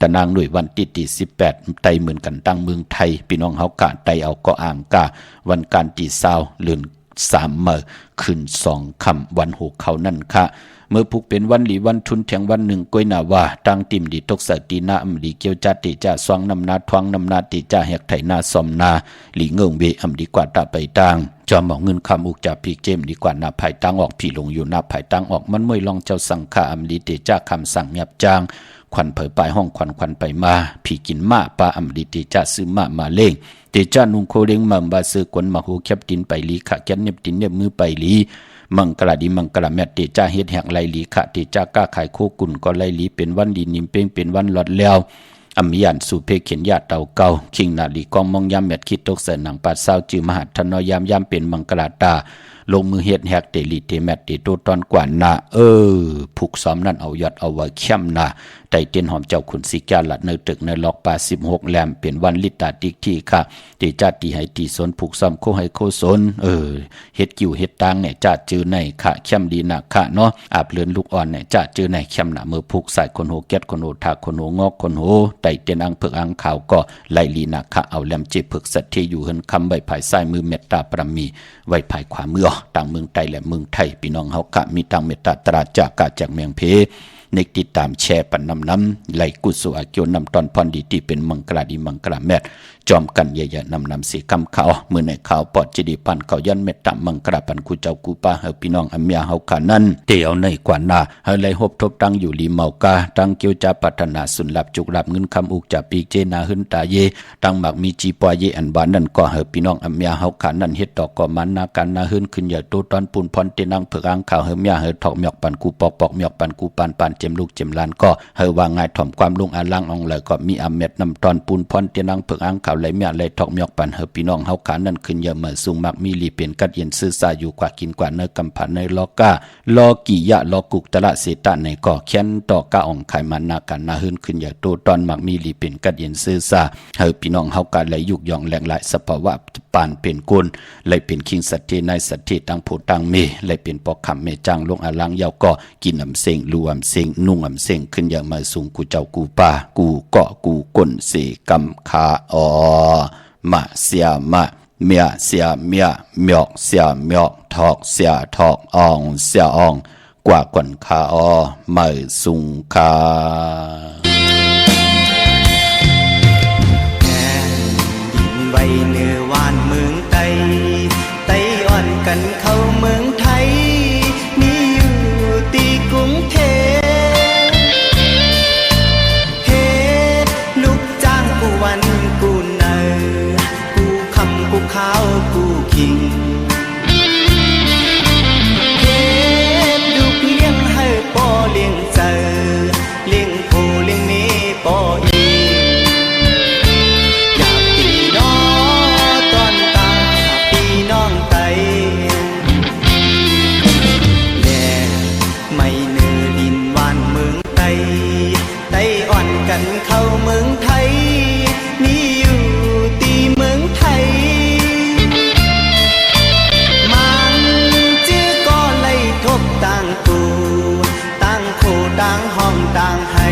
ตะนางหน่วยวันที่18ไตเหมือนกันตั้งเมืองไทยพี่น้องเฮากะไตเอาก็อ่างกะวันการที่20 เหลือน3 เมื่อขึ้น2 ค่ำวัน6เขานั่นค่ะเมื่อผูกเป็นวันหลีวันทุนเถียงวันหนึ่งก้อยนาว่าตั้งติมดีตกสตีนาอำลีเกียวจัดติจ่าสวงนำนาทวงนำนาติจ่าแหกไถนาซอมนาหลีเงิงเวอำดีกว่าตาไปตังจอมหมอกเงินคำอุกจ่าพีเจมดีกว่านาภายตั้งออกพี่ลงอยู่นาภายตั้งออกมันมวยลองเจ้าสังฆาอำลีติจ่าคำสั่งยับจางควันเผยปลายห้องควันไปมาพี่กินมาปลาอำลีติจ่าซื้อมาเล่งติจ่านุงโคเล้งมัมบาซื้อกวนมาหูแคบดินไปลีขะแกนเน็บดินเน็บมือไปลีมังกรดีมังกรแมตติจ่าเฮ็ดแหกไลลีขะติจ่าก้าขายโคกุ่นก็ไลลีเป็นวันดีนิมเป้งเป็นวันหลอดแล้วอำยันสู่เพเขียนญาติเต่าเก่าคิงนาลีกองมองยามแมตคิดตกเสนหนังปัดเศร้าจือมหาธนยามเป็นมังกรตาลงมือเฮ็ดแหกเตลีเตแมตติโตตอนกว่านาผูกซ้อมนั่นเอายอดเอาไว้เข้มนาไตเตียนหอมเจ้าขุนสิกาละในตึกในล็อกป่า16แหลมเป็นวันลิตาติกที่ค่ะติจัดตีให้ตีสนผูกซ้อมโคให้โคสนเฮ็ดกิ่วเฮ็ดตางเนี่ยจัดจือในค่ะเข้มดีนะค่ะเนาะอาบเลือนลูกอ่อนเนี่ยจัดจือในเข้มหนามือผูกใส่คนโหแก๊ดคนโหทาคนโหงอกคนโหไตเตียนอังเผือกอังขาวก็ไล่ลีนะค่ะเอาแหลมเจ็บเผือกสัตว์ที่อยู่เฮินคำใบภายซ้ายมือเมตตาปรมีไว้ภายขวามือต่างเมืองไทยและเมืองไทยพี่น้องเฮากะมีต่างเมตตาตราจากกะจากเมืองเพในติดตามแชร์ปันน้ำไหลกุศลอาเกียวนำตอนพรดีที่เป็นมังกรดีมังกรแมทจอมกันใหญ่ๆนำสีคำเขาเมื่อในข่าวปอดจิดีปันเขายันเมตตามังกรปันกูเจ้ากูป้าเฮพี่น้องอัมยาเฮาขานั้นเตียวในกว่านาเฮไหลหบทบตั้งอยู่ลีเมากาตั้งเกียวจะปัฒนาสุนหลับจุกหลับเงินคำอุกจะปีเจนาหึนตาเยตั้งหมักมีจีปอเยอันบานนั่นก็เฮพี่น้องอัมยาเฮาขานั้นเฮ็ดดอกก็มันนาการนาหึนขึ้นใหญ่โตตอนปูนพรเตนังเผือกอังข่าวเฮมยาเฮถอกหมอกปันกูปอกหมอกปันกูปานเจมลูกเจมลานก็เฮว่าง่ายถ่อมความลุงอาลังอองเลยก็มีอาเม็ดนำตอนปูนพรเตนังเผือกอังข่าวไหลเมียไหลถอกหมอกปันเฮพี่น้องเฮาขานั้นขึ้นเยอะเมื่อสูงมักมีลีเป็นกัดเย็นซื่อซาอยู่กว่ากินกว่าเนื้อกำผันในลอกาลอกิยะลอกุกตะละเสตะในก่อเขียนต่อกะอ่องไขมันนากันนาหึนขึ้นใหญ่โตตอนมักมีลีเป็นกัดเย็นซื่อซาเฮพี่น้องเฮากันไหลยุกยองแหลงหลายสภาวะปานเป็นกุลไหลเป็นคิงสัตเทในสัตเทตังผู้ตังเมไหลเป็นปอกคำเมจังลงอาลังยาวก็กินอำเสงรูอำเสงนุ่งอำเสงขึ้นอย่างมาสูงกูเจ้ากูป่ากูเกาะกูก้นเสกำคามาเสียมาเมียเสียเมียเมียกเสียเมียกทอกเสียทอกอ่องเสียอ่องกว่าก่อนคามาสูงคาใบเนื้อหวานเมืองไต้อ่อนกันเข้าเมืองไทยมีอยู่ตีกรุงเทพเฮลูกจ้างกูวันกูเนอกูคำกูข้าวกูคิงเฮลูกเลี้ยงให้ป่อเลี้ยงเจอเลี้ยงผู้เลี้ยงเมป่ออีกันเข้าเมืองไทยมีอยู่ตีเมืองไทยมันจื้อก็ไล่ทบต่างกูต่างโคต่างห้องต่างให้